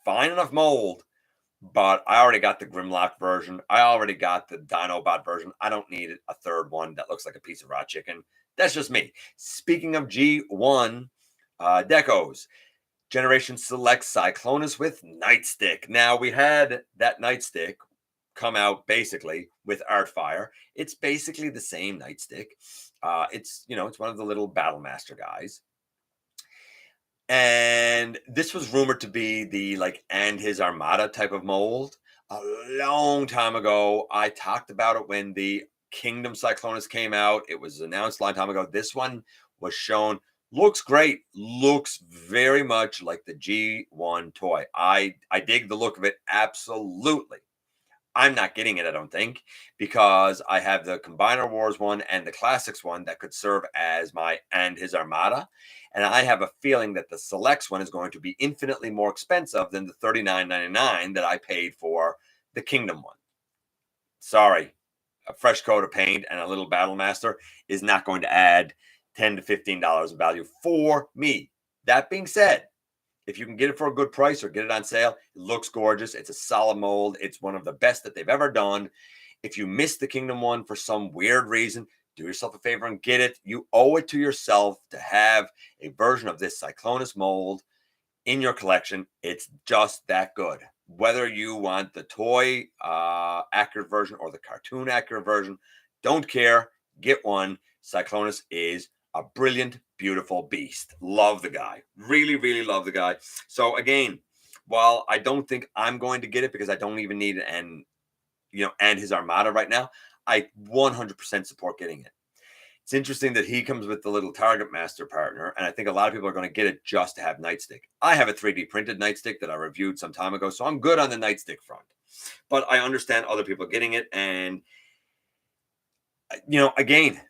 Fine enough mold, but I already got the Grimlock version. I already got the Dinobot version. I don't need a third one that looks like a piece of raw chicken. That's just me. Speaking of G1 decos, Generation Select Cyclonus with Nightstick. Now, we had that Nightstick come out basically with Artfire. It's basically the same Nightstick. It's one of the little Battlemaster guys. And this was rumored to be the and his Armada type of mold. A long time ago, I talked about it when the Kingdom Cyclonus came out. It was announced a long time ago. This one was shown. Looks great. Looks very much like the G1 toy. I dig the look of it. Absolutely. I'm not getting it, I don't think, because I have the Combiner Wars one and the Classics one that could serve as my and his Armada. And I have a feeling that the Selects one is going to be infinitely more expensive than the $39.99 that I paid for the Kingdom one. Sorry, a fresh coat of paint and a little Battlemaster is not going to add $10 to $15 in value for me. That being said, if you can get it for a good price or get it on sale, it looks gorgeous. It's a solid mold. It's one of the best that they've ever done. If you missed the Kingdom one for some weird reason, do yourself a favor and get it. You owe it to yourself to have a version of this Cyclonus mold in your collection. It's just that good. Whether you want the toy accurate version or the cartoon accurate version, don't care. Get one. Cyclonus is a brilliant, beautiful beast. Love the guy. Really, really love the guy. So again, while I don't think I'm going to get it because I don't even need it and his Armada right now, I 100% support getting it. It's interesting that he comes with the little Target Master partner, and I think a lot of people are going to get it just to have Nightstick. I have a 3D printed Nightstick that I reviewed some time ago, so I'm good on the Nightstick front. But I understand other people getting it, and again,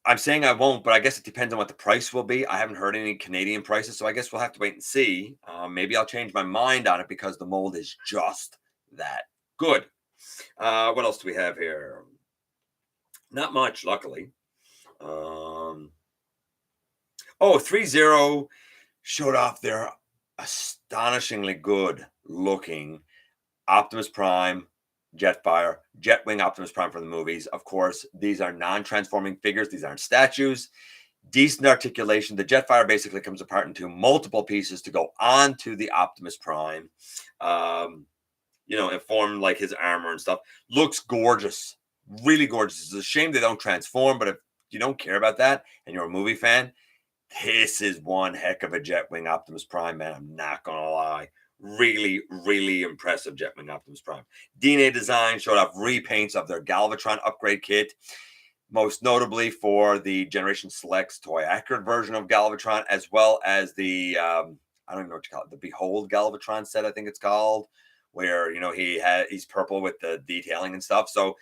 I'm saying I won't, but I guess it depends on what the price will be. I haven't heard any Canadian prices, so I guess we'll have to wait and see. Maybe I'll change my mind on it because the mold is just that good. What else do we have here? Not much, luckily. 3-0 showed off their astonishingly good looking Optimus Prime Jetfire, Jetwing Optimus Prime from the movies. Of course, these are non-transforming figures. These aren't statues. Decent articulation. The Jetfire basically comes apart into multiple pieces to go onto the Optimus Prime, and form like his armor and stuff. Looks gorgeous. Really gorgeous. It's a shame they don't transform, but if you don't care about that and you're a movie fan, this is one heck of a Jetwing Optimus Prime, man. I'm not going to lie. Really, really impressive Jetwing Optimus Prime. DNA Design showed off repaints of their Galvatron upgrade kit, most notably for the Generation Selects toy accurate version of Galvatron, as well as the, I don't even know what you call it, the Behold Galvatron set, I think it's called, where he's purple with the detailing and stuff. So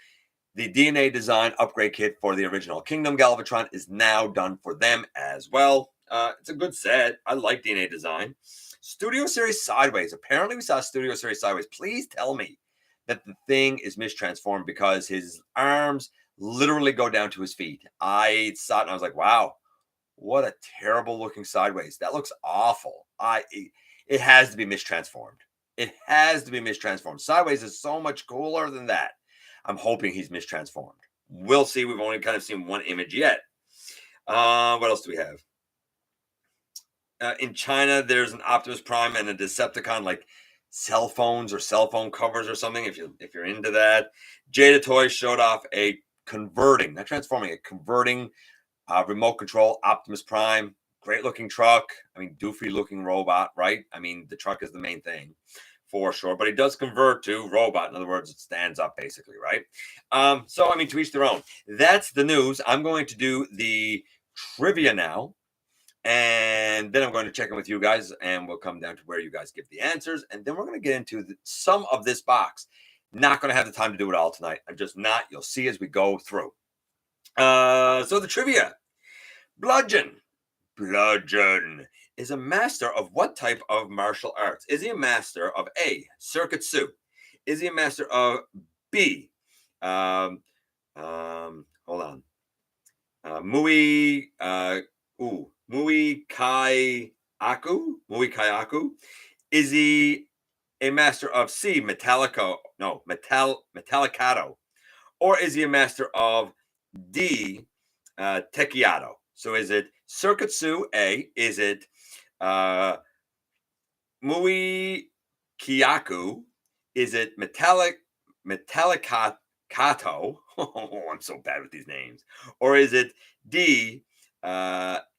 the DNA design upgrade kit for the original Kingdom Galvatron is now done for them as well. It's a good set. I like DNA design. Studio Series Sideways. Apparently, we saw Studio Series Sideways. Please tell me that the thing is mistransformed, because his arms literally go down to his feet. I saw it and I was like, wow, what a terrible looking Sideways. That looks awful. It has to be mistransformed. It has to be mistransformed. Sideways is so much cooler than that. I'm hoping he's mistransformed. We'll see. We've only kind of seen one image yet. What else do we have? In China, there's an Optimus Prime and a Decepticon, like cell phones or cell phone covers or something. If you're into that, Jada Toys showed off a converting, not transforming, a converting remote control Optimus Prime. Great looking truck. I mean, doofy looking robot, right? I mean, the truck is the main thing for sure, but it does convert to robot. In other words, it stands up basically, right? So, I mean, to each their own. That's the news. I'm going to do the trivia now, and then I'm going to check in with you guys, and we'll come down to where you guys give the answers, and then we're going to get into some of this box. Not going to have the time to do it all tonight. I'm just not. You'll see as we go through. So the trivia. Bludgeon is a master of what type of martial arts? Is he a master of A, Circuitsu? Is he a master of B, hold on, Muay Kai Aku? Is he a master of C, Metallicato? Or is he a master of D, Tekiado? So is it Circuitsu A? Is it Muay Kyaku? Is it Metallicato? Oh, I'm so bad with these names. Or is it D, Tekaido?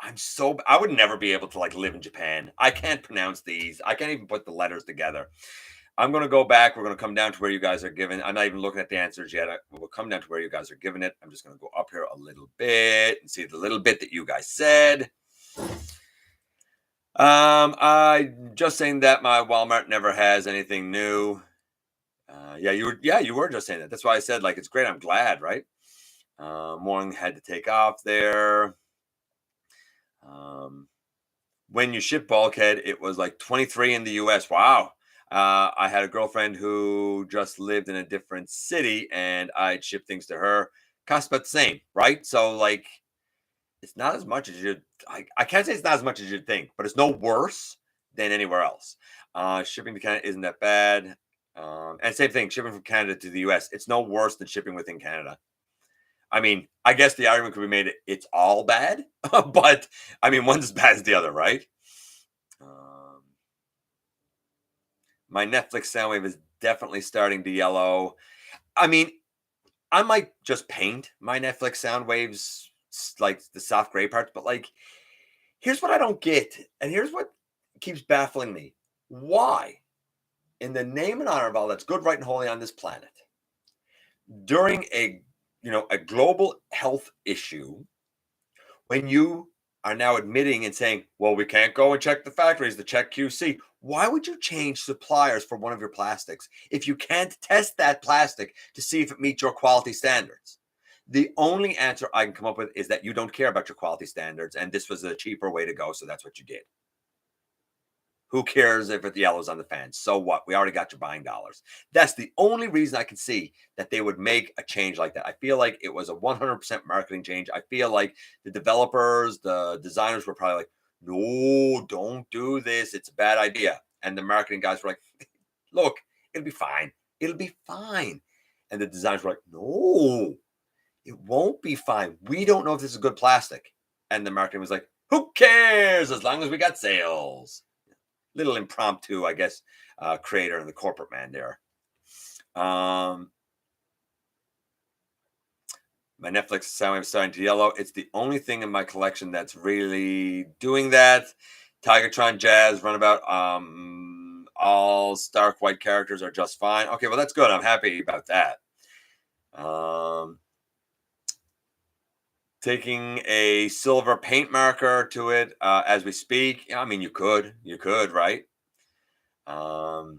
I would never be able to live in Japan. I can't pronounce these. I can't even put the letters together. I'm going to go back. We're going to come down to where you guys are giving. I'm not even looking at the answers yet. We'll come down to where you guys are giving it. I'm just going to go up here a little bit and see the little bit that you guys said. I just saying that my Walmart never has anything new. You were just saying that. That's why I said it's great. I'm glad, right? Morning had to take off there. When you ship Bulkhead, it was like 23 in the US. Wow. I had a girlfriend who just lived in a different city, and I'd ship things to her. Cost about the same, right? So it's not as much as you'd. I can't say it's not as much as you'd think, but it's no worse than anywhere else. Shipping to Canada isn't that bad, and same thing. Shipping from Canada to the US, it's no worse than shipping within Canada. I mean, I guess the argument could be made it's all bad, but I mean, one's as bad as the other, right? My Netflix sound wave is definitely starting to yellow. I mean, I might just paint my Netflix sound waves like the soft gray parts, but here's what I don't get, and here's what keeps baffling me. Why, in the name and honor of all that's good, right, and holy on this planet, during a global health issue, when you are now admitting and saying, well, we can't go and check the factories to check QC. Why would you change suppliers for one of your plastics if you can't test that plastic to see if it meets your quality standards? The only answer I can come up with is that you don't care about your quality standards, and this was a cheaper way to go, so that's what you did. Who cares if the yellow's on the fence? So what? We already got your buying dollars. That's the only reason I can see that they would make a change like that. I feel like it was a 100% marketing change. I feel like the developers, the designers were probably like, no, don't do this. It's a bad idea. And the marketing guys were like, look, it'll be fine. It'll be fine. And the designers were like, no, it won't be fine. We don't know if this is good plastic. And the marketing was like, who cares as long as we got sales? Little impromptu, I guess, creator and the corporate man there. My Netflix sound is starting to yellow. It's the only thing in my collection that's really doing that. Tigertron Jazz, Runabout, all stark white characters are just fine. Okay, well, that's good. I'm happy about that. Taking a silver paint marker to it as we speak. I mean, you could, right? All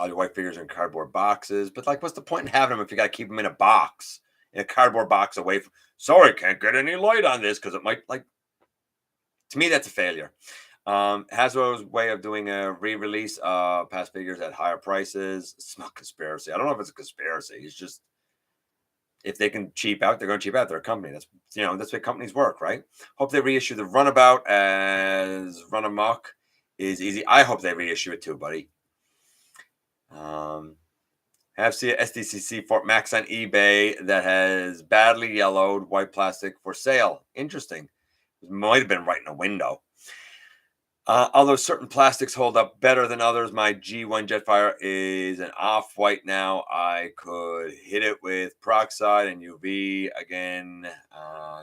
your white figures are in cardboard boxes, but like, what's the point in having them if you got to keep them in a box, in a cardboard box away from? Sorry, can't get any light on this because it might like. To me, that's a failure. Hasbro's way of doing a re-release past figures at higher prices. It's not conspiracy. I don't know if it's a conspiracy. It's just if they can cheap out, they're going to cheap out. They're a company. That's that's the way companies work, right? Hope they reissue the Runabout as Run Amok is easy. I hope they reissue it too, buddy. Have seen a SDCC Fort Max on eBay that has badly yellowed white plastic for sale. Interesting. It might have been right in a window. Although certain plastics hold up better than others, my G1 Jetfire is an off-white now. I could hit it with peroxide and UV again,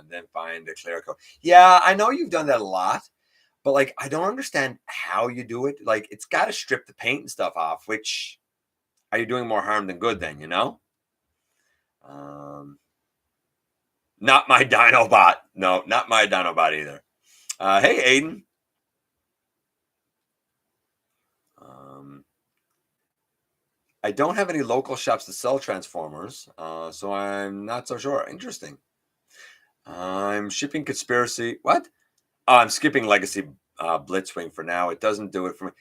then find a clear coat. Yeah, I know you've done that a lot, but like I don't understand how you do it. Like it's got to strip the paint and stuff off, which are you doing more harm than good then, Not my Dinobot. No, not my Dinobot either. Hey, Aiden. I don't have any local shops to sell Transformers, so I'm not so sure. Interesting. I'm shipping Conspiracy. What? Oh, I'm skipping Legacy Blitzwing for now. It doesn't do it for me.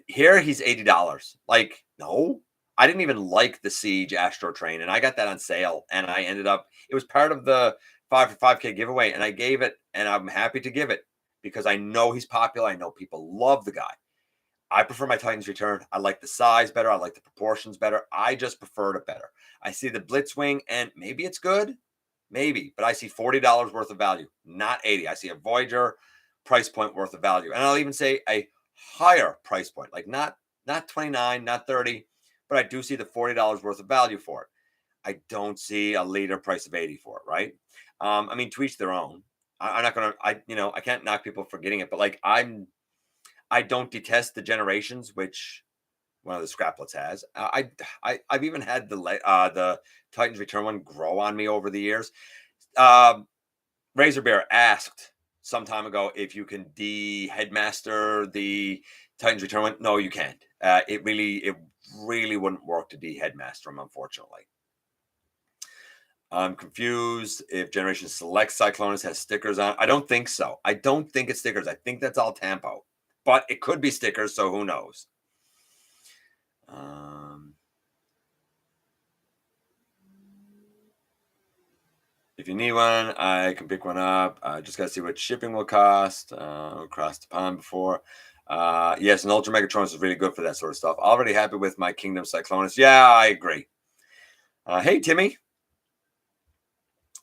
Here, he's $80. Like, no. I didn't even like the Siege Astro Train, and I got that on sale, and I ended up, it was part of the 5 for 5K giveaway, and I gave it, and I'm happy to give it because I know he's popular. I know people love the guy. I prefer my Titans Return. I like the size better. I like the proportions better. I just preferred it better. I see the Blitzwing, and maybe it's good. Maybe. But I see $40 worth of value, not 80. I see a Voyager price point worth of value. And I'll even say a higher price point, like not 29, not 30, but I do see the $40 worth of value for it. I don't see a later price of 80 for it, right? I mean, to each their own. I'm not going to, I can't knock people for getting it, but like I don't detest the Generations, which one of the scraplets has. I've even had the Titans Return one grow on me over the years. Razor Bear asked some time ago if you can de-headmaster the Titans Return one. No, you can't. It really wouldn't work to de-headmaster them, unfortunately. I'm confused if Generation Select Cyclonus has stickers on. I don't think so. I don't think it's stickers. I think that's all Tampo. But it could be stickers, so who knows? If you need one, I can pick one up. I just got to see what shipping will cost. Across the pond before. Yes, an Ultra Megatronus is really good for that sort of stuff. Already happy with my Kingdom Cyclonus. Yeah, I agree. Hey, Timmy.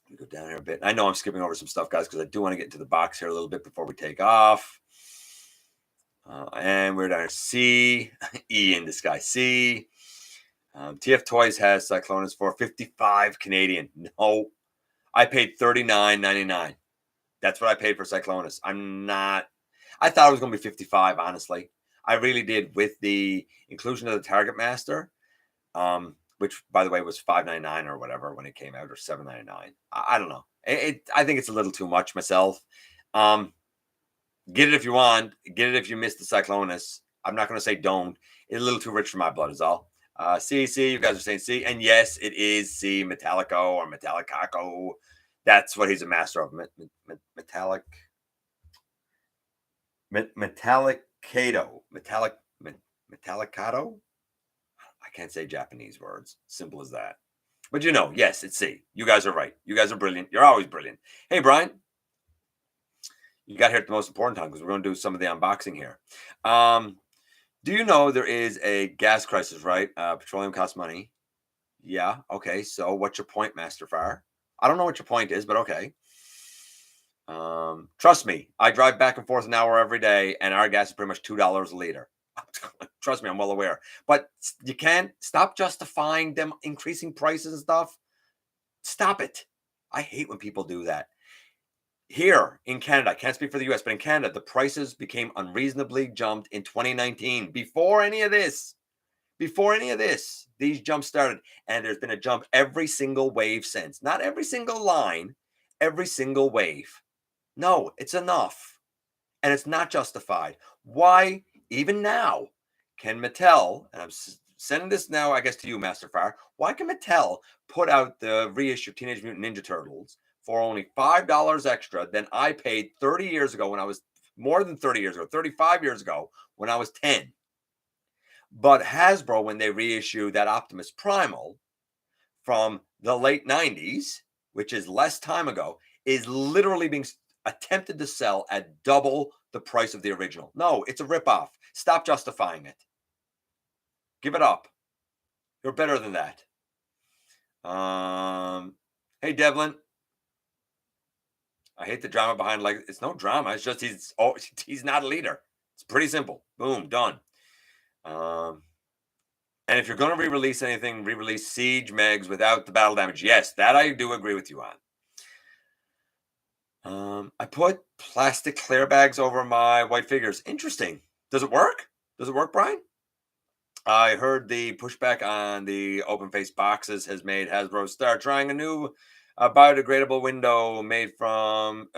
Let me go down here a bit. I know I'm skipping over some stuff, guys, because I do want to get into the box here a little bit before we take off. And we're down here. C, E in the sky. C. TF Toys has Cyclonus for $55 Canadian. No, I paid $39.99. That's what I paid for Cyclonus. I thought it was going to be 55, honestly. I really did, with the inclusion of the Target Master, which, by the way, was $5.99 or whatever when it came out, or $7.99. I don't know. I think it's a little too much myself. Get it if you want. Get it if you missed the Cyclonus. I'm not going to say don't. It's a little too rich for my blood is all. C, you guys are saying C. And yes, it is C, Metallico or Metallicaco. That's what he's a master of. Metallicato. Metallicato? I can't say Japanese words. Simple as that. But yes, it's C. You guys are right. You guys are brilliant. You're always brilliant. Hey, Brian. You got here at the most important time because we're going to do some of the unboxing here. Do you know there is a gas crisis, right? Petroleum costs money. Yeah. Okay. So what's your point, Master Fire? I don't know what your point is, but okay. Trust me, I drive back and forth an hour every day, and our gas is pretty much $2 a liter. Trust me, I'm well aware. But you can't stop justifying them increasing prices and stuff. Stop it. I hate when people do that. Here in Canada, I can't speak for the US, but in Canada, the prices became unreasonably jumped in 2019. Before any of this, these jumps started. And there's been a jump every single wave since. Not every single line, every single wave. No, it's enough. And it's not justified. Why, even now, can Mattel, and I'm sending this now, I guess, to you, Master Fire, why can Mattel put out the reissue of Teenage Mutant Ninja Turtles for only $5 extra than I paid 30 years ago when I was, more than 30 years ago, 35 years ago when I was 10? But Hasbro, when they reissue that Optimus Primal from the late 90s, which is less time ago, is literally being attempted to sell at double the price of the original. No, it's a ripoff. Stop justifying it. Give it up. You're better than that. Hey, Devlin. I hate the drama behind, like, it's no drama. It's just he's not a leader. It's pretty simple. Boom, done. And if you're going to re-release anything, re-release Siege Megs without the battle damage. Yes, that I do agree with you on. I put plastic clear bags over my white figures. Interesting. Does it work? Does it work, Brian? I heard the pushback on the open face boxes has made Hasbro start trying a new biodegradable window made from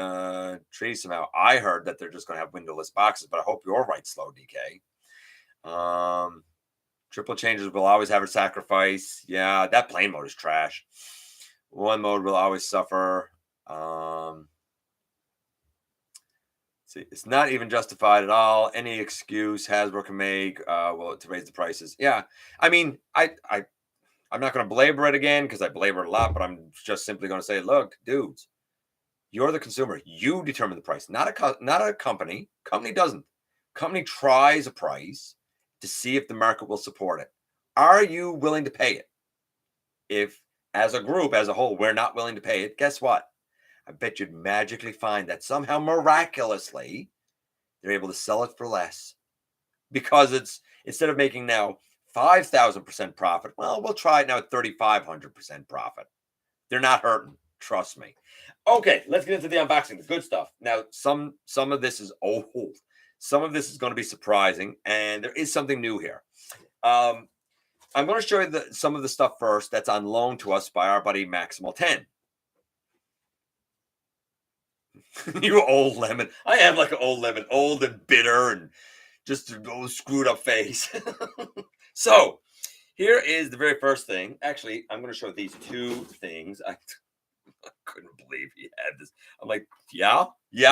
trees somehow. I heard that they're just going to have windowless boxes, but I hope you're right, Slow DK. Triple changes will always have a sacrifice. Yeah, that plane mode is trash. One mode will always suffer. See, it's not even justified at all. Any excuse Hasbro can make to raise the prices. Yeah, I mean, I'm not going to belabor it again because I belabor it a lot, but I'm just simply going to say, look, dudes, you're the consumer. You determine the price, not a company. Company doesn't. Company tries a price to see if the market will support it. Are you willing to pay it? If, as a group, as a whole, we're not willing to pay it, guess what? I bet you'd magically find that somehow miraculously they're able to sell it for less because it's, instead of making now 5,000% profit, well, we'll try it now at 3,500% profit. They're not hurting. Trust me. Okay, let's get into the unboxing, the good stuff. Now, some of this is old. Some of this is going to be surprising, and there is something new here. I'm going to show you some of the stuff first that's on loan to us by our buddy Maximal 10. You old lemon. I am like an old lemon, old and bitter and just a old screwed up face. So here is the very first thing. Actually, I'm going to show these two things. I couldn't believe he had this. I'm like, yeah,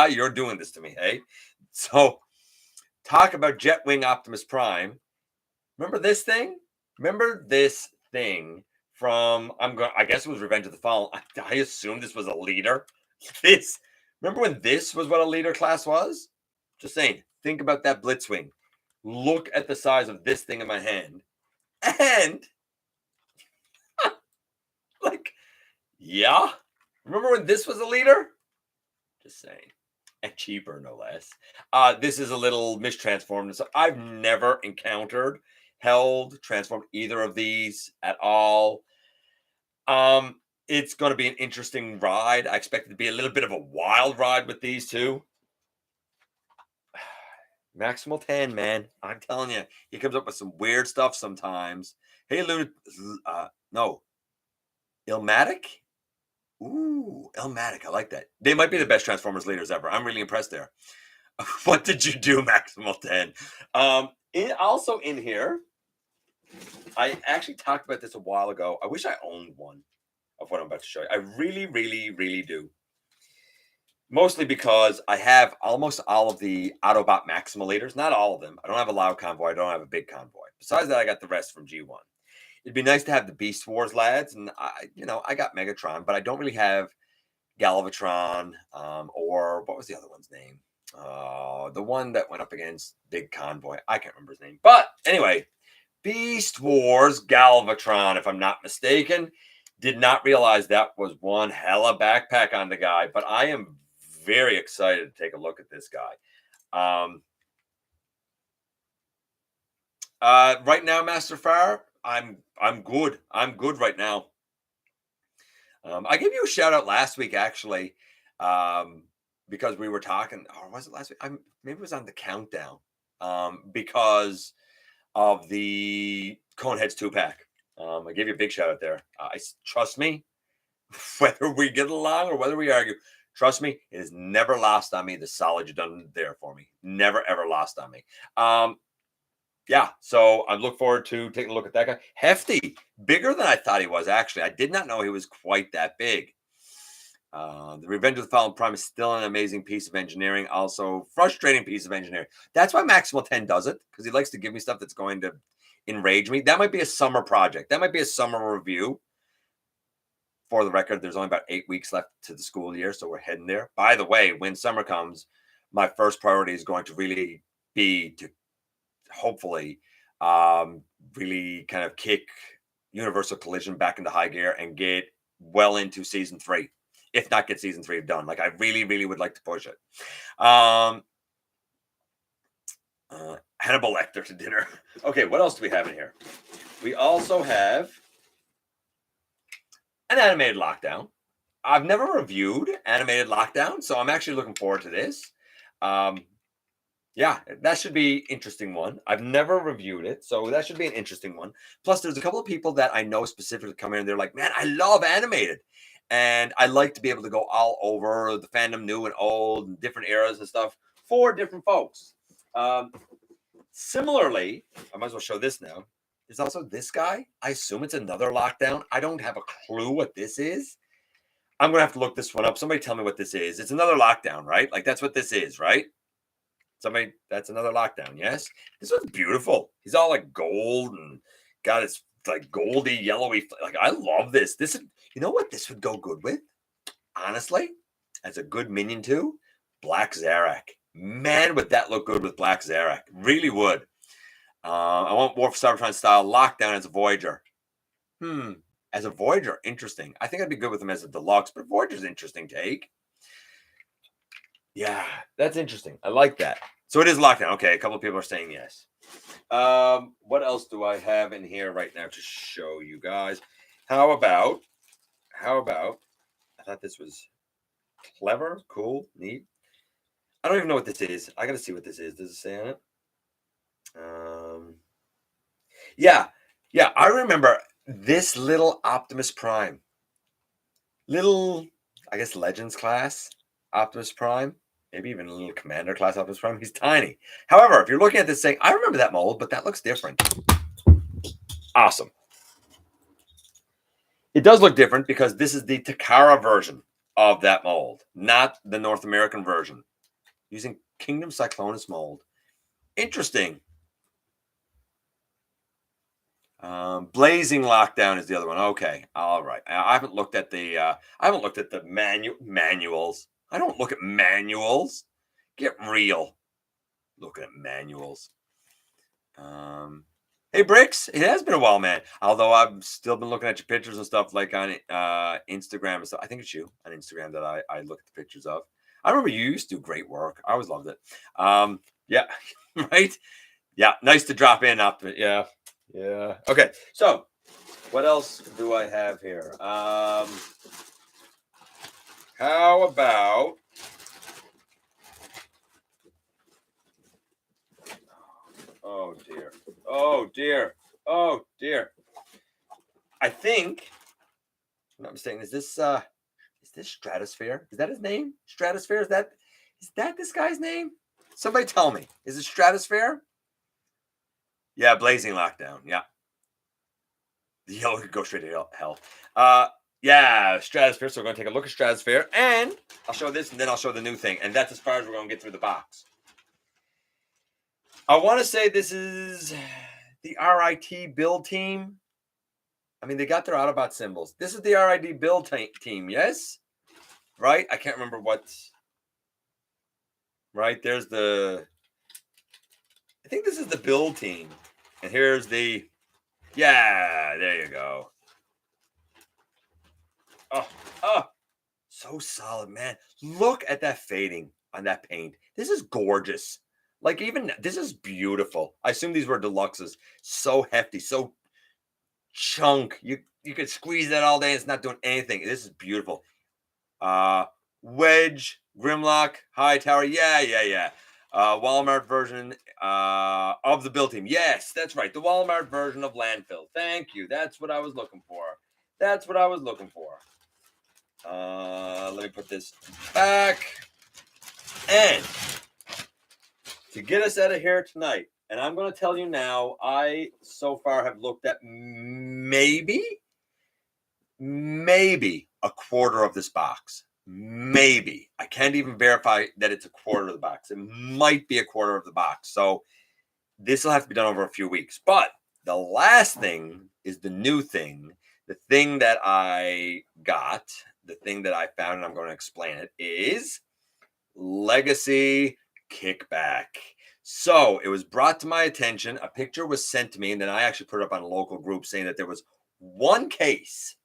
you're doing this to me, hey? So talk about Jetwing Optimus Prime. Remember this thing? Remember this thing from, I guess it was Revenge of the Fallen. I assume this was a leader. Remember when this was what a leader class was? Just saying, think about that Blitzwing. Look at the size of this thing in my hand. And, like, yeah. Remember when this was a leader? Just saying. And cheaper, no less. This is a little mistransformed. So I've never encountered, held, transformed either of these at all. It's going to be an interesting ride. I expect it to be a little bit of a wild ride with these two. Maximal 10, man. I'm telling you, he comes up with some weird stuff sometimes. Hey, no. Ilmatic? Ooh, Ilmatic. I like that. They might be the best Transformers leaders ever. I'm really impressed there. What did you do, Maximal 10? Also in here, I actually talked about this a while ago. I wish I owned one of what I'm about to show you. I really, really, really do. Mostly because I have almost all of the Autobot Maximal leaders. Not all of them. I don't have a loud convoy. I don't have a big convoy. Besides that, I got the rest from G1. It'd be nice to have the Beast Wars lads. And, I got Megatron, but I don't really have Galvatron or what was the other one's name? The one that went up against Big Convoy. I can't remember his name. But anyway, Beast Wars Galvatron, if I'm not mistaken. Did not realize that was one hella backpack on the guy, but I am very excited to take a look at this guy. Right now, Master Fire, I'm good. I'm good right now. I gave you a shout out last week, actually, because we were talking, or was it last week? Maybe it was on the countdown, because of the Coneheads 2-pack. I gave you a big shout out there. Trust me, whether we get along or whether we argue, Trust me, it has never lost on me the solid you've done there for me. Never, ever lost on me. Yeah, so I look forward to taking a look at that guy. Hefty, bigger than I thought he was, actually. I did not know he was quite that big. The Revenge of the Fallen Prime is still an amazing piece of engineering, also frustrating piece of engineering. That's why Maximal 10 does it, because he likes to give me stuff that's going to enrage me. That might be a summer project. That might be a summer review. For the record, there's only about 8 weeks left to the school year, so we're heading there. By the way, when summer comes, my first priority is going to really be to hopefully really kind of kick Universal Collision back into high gear and get well into season 3, if not get season 3 done. Like, I really, really would like to push it. Hannibal Lecter to dinner. Okay, what else do we have in here? We also have an animated lockdown. I've never reviewed animated lockdown, so I'm actually looking forward to this. Yeah, that should be interesting one. I've never reviewed it, so that should be an interesting one. Plus, there's a couple of people that I know specifically come in and they're like, man, I love animated. And I like to be able to go all over the fandom, new and old, and different eras and stuff for different folks. Similarly, I might as well show this now. There's also this guy. I assume it's another lockdown. I don't have a clue what this is. I'm going to have to look this one up. Somebody tell me what this is. It's another lockdown, right? Like, that's what this is, right? Somebody, that's another lockdown, yes? This one's beautiful. He's all like gold and got his like goldy, yellowy. Like, I love this. This, you know what this would go good with? Honestly, as a good minion too, Black Zarak. Man, would that look good with Black Zarak. Really would. I want War for Cybertron style lockdown as a Voyager. As a Voyager, interesting. I think I'd be good with him as a deluxe, but Voyager's interesting take. Yeah, that's interesting. I like that. So it is lockdown. Okay, a couple of people are saying yes. What else do I have in here right now to show you guys? How about, I thought this was clever, cool, neat. I don't even know what this is. I got to see what this is. Does it say on it? Yeah, I remember this little Optimus Prime. Little, I guess, Legends class Optimus Prime. Maybe even a little Commander class Optimus Prime. He's tiny. However, if you're looking at this saying, I remember that mold, but that looks different. Awesome. It does look different because this is the Takara version of that mold, not the North American version. Using Kingdom Cyclonus mold. Interesting. Blazing Lockdown is the other one. Okay, all right. I haven't looked at the manuals. I don't look at manuals. Get real. Looking at manuals. Hey Bricks, it has been a while, man. Although I've still been looking at your pictures and stuff like on Instagram and stuff. I think it's you on Instagram that I look at the pictures of. I remember you used to do great work. I always loved it. Yeah, right. Yeah, nice to drop in. Yeah. Okay, so what else do I have here? How about oh dear. I think, if I'm not mistaken, is this Stratosphere? Is that his name? Stratosphere? Is that this guy's name? Somebody tell me. Is it Stratosphere? Yeah, Blazing Lockdown. Yeah. The yellow could go straight to hell. Yeah, Stratosphere. So we're going to take a look at Stratosphere. And I'll show this, and then I'll show the new thing. And that's as far as we're going to get through the box. I want to say this is the RIT build team. I mean, they got their Autobot symbols. This is the RIT build team, yes? Right? I can't remember what. Right? There's the. I think this is the build team. And here's the. Yeah, there you go. Oh, so solid, man. Look at that fading on that paint. This is gorgeous. Like, even this is beautiful. I assume these were deluxes. So hefty, so chunk. You could squeeze that all day. It's not doing anything. This is beautiful. Wedge, Grimlock, Hightower. Yeah. Walmart version of the build team. Yes, that's right. The Walmart version of Landfill. Thank you. That's what I was looking for. Let me put this back. And to get us out of here tonight, and I'm going to tell you now, I so far have looked at maybe a quarter of this box. Maybe. I can't even verify that it's a quarter of the box. It might be a quarter of the box. So this will have to be done over a few weeks. But the last thing is the new thing. The thing that I got, the thing that I found, and I'm going to explain it, is Legacy Kickback. So it was brought to my attention. A picture was sent to me, and then I actually put it up on a local group saying that there was one case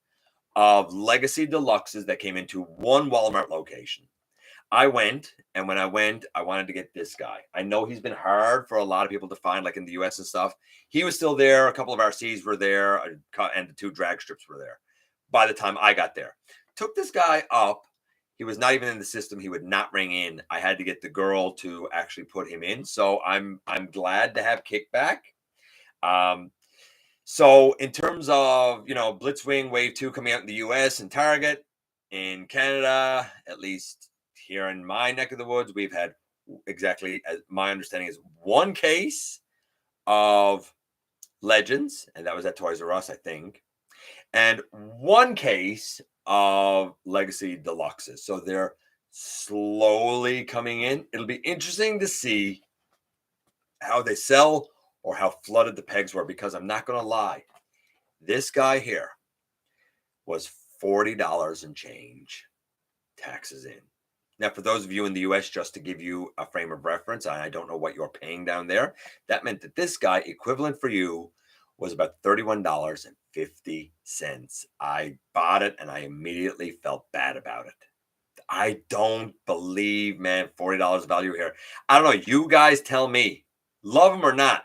of Legacy Deluxes that came into one Walmart location. I went, and when I went, I wanted to get this guy. I know he's been hard for a lot of people to find, like in the US and stuff. He was still there. A couple of RCs were there, and the 2 drag strips were there by the time I got there. Took this guy up. He was not even in the system. He would not ring in. I had to get the girl to actually put him in. So I'm glad to have Kickback. So in terms of, Blitzwing Wave 2 coming out in the US and Target, in Canada, at least here in my neck of the woods, we've had exactly, as my understanding is, one case of Legends, and that was at Toys R Us, I think, and one case of Legacy Deluxes. So they're slowly coming in. It'll be interesting to see how they sell or how flooded the pegs were, because I'm not going to lie. This guy here was $40 and change, taxes in. Now, for those of you in the US, just to give you a frame of reference, I don't know what you're paying down there. That meant that this guy, equivalent for you, was about $31.50. I bought it and I immediately felt bad about it. I don't believe, man, $40 value here. I don't know. You guys tell me, love them or not.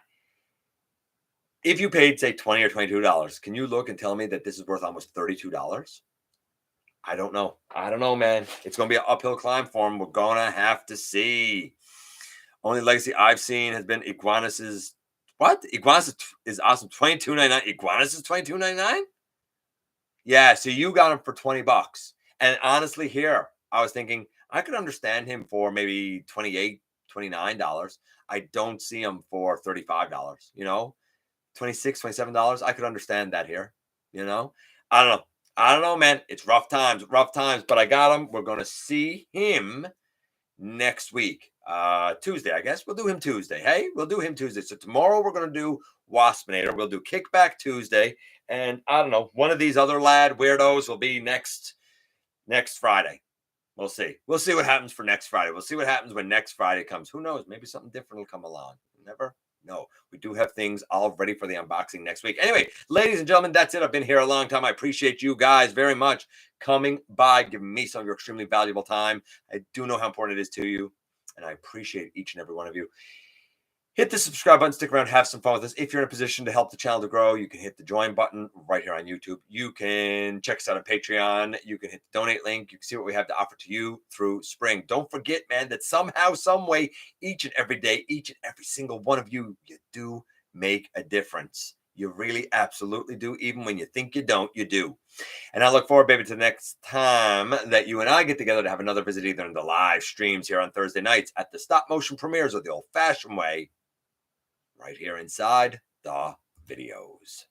If you paid, say, $20 or $22, can you look and tell me that this is worth almost $32? I don't know. I don't know, man. It's going to be an uphill climb for him. We're going to have to see. Only legacy I've seen has been Iguanus's. What? Iguanus is awesome. $22.99. Iguanus is $22.99? Yeah, so you got him for $20. And honestly, here, I was thinking I could understand him for maybe $28, $29. I don't see him for $35, $26, $27. I could understand that here, I don't know. I don't know, man. It's rough times, but I got him. We're going to see him next week. Tuesday, I guess. We'll do him Tuesday. Hey, we'll do him Tuesday. So tomorrow we're going to do Waspinator. We'll do Kickback Tuesday. And I don't know, one of these other lad weirdos will be next Friday. We'll see. We'll see what happens for next Friday. We'll see what happens when next Friday comes. Who knows? Maybe something different will come along. Never know. We do have things all ready for the unboxing next week. Anyway, ladies and gentlemen, that's it. I've been here a long time. I appreciate you guys very much coming by, giving me some of your extremely valuable time. I do know how important it is to you, and I appreciate each and every one of you. Hit the subscribe button, stick around, have some fun with us. If you're in a position to help the channel to grow, you can hit the join button right here on YouTube. You can check us out on Patreon. You can hit the donate link. You can see what we have to offer to you through spring. Don't forget, man, that somehow, some way, each and every day, each and every single one of you, you do make a difference. You really absolutely do. Even when you think you don't, you do. And I look forward, baby, to the next time that you and I get together to have another visit, either in the live streams here on Thursday nights, at the stop motion premieres, or the old-fashioned way, right here inside the videos.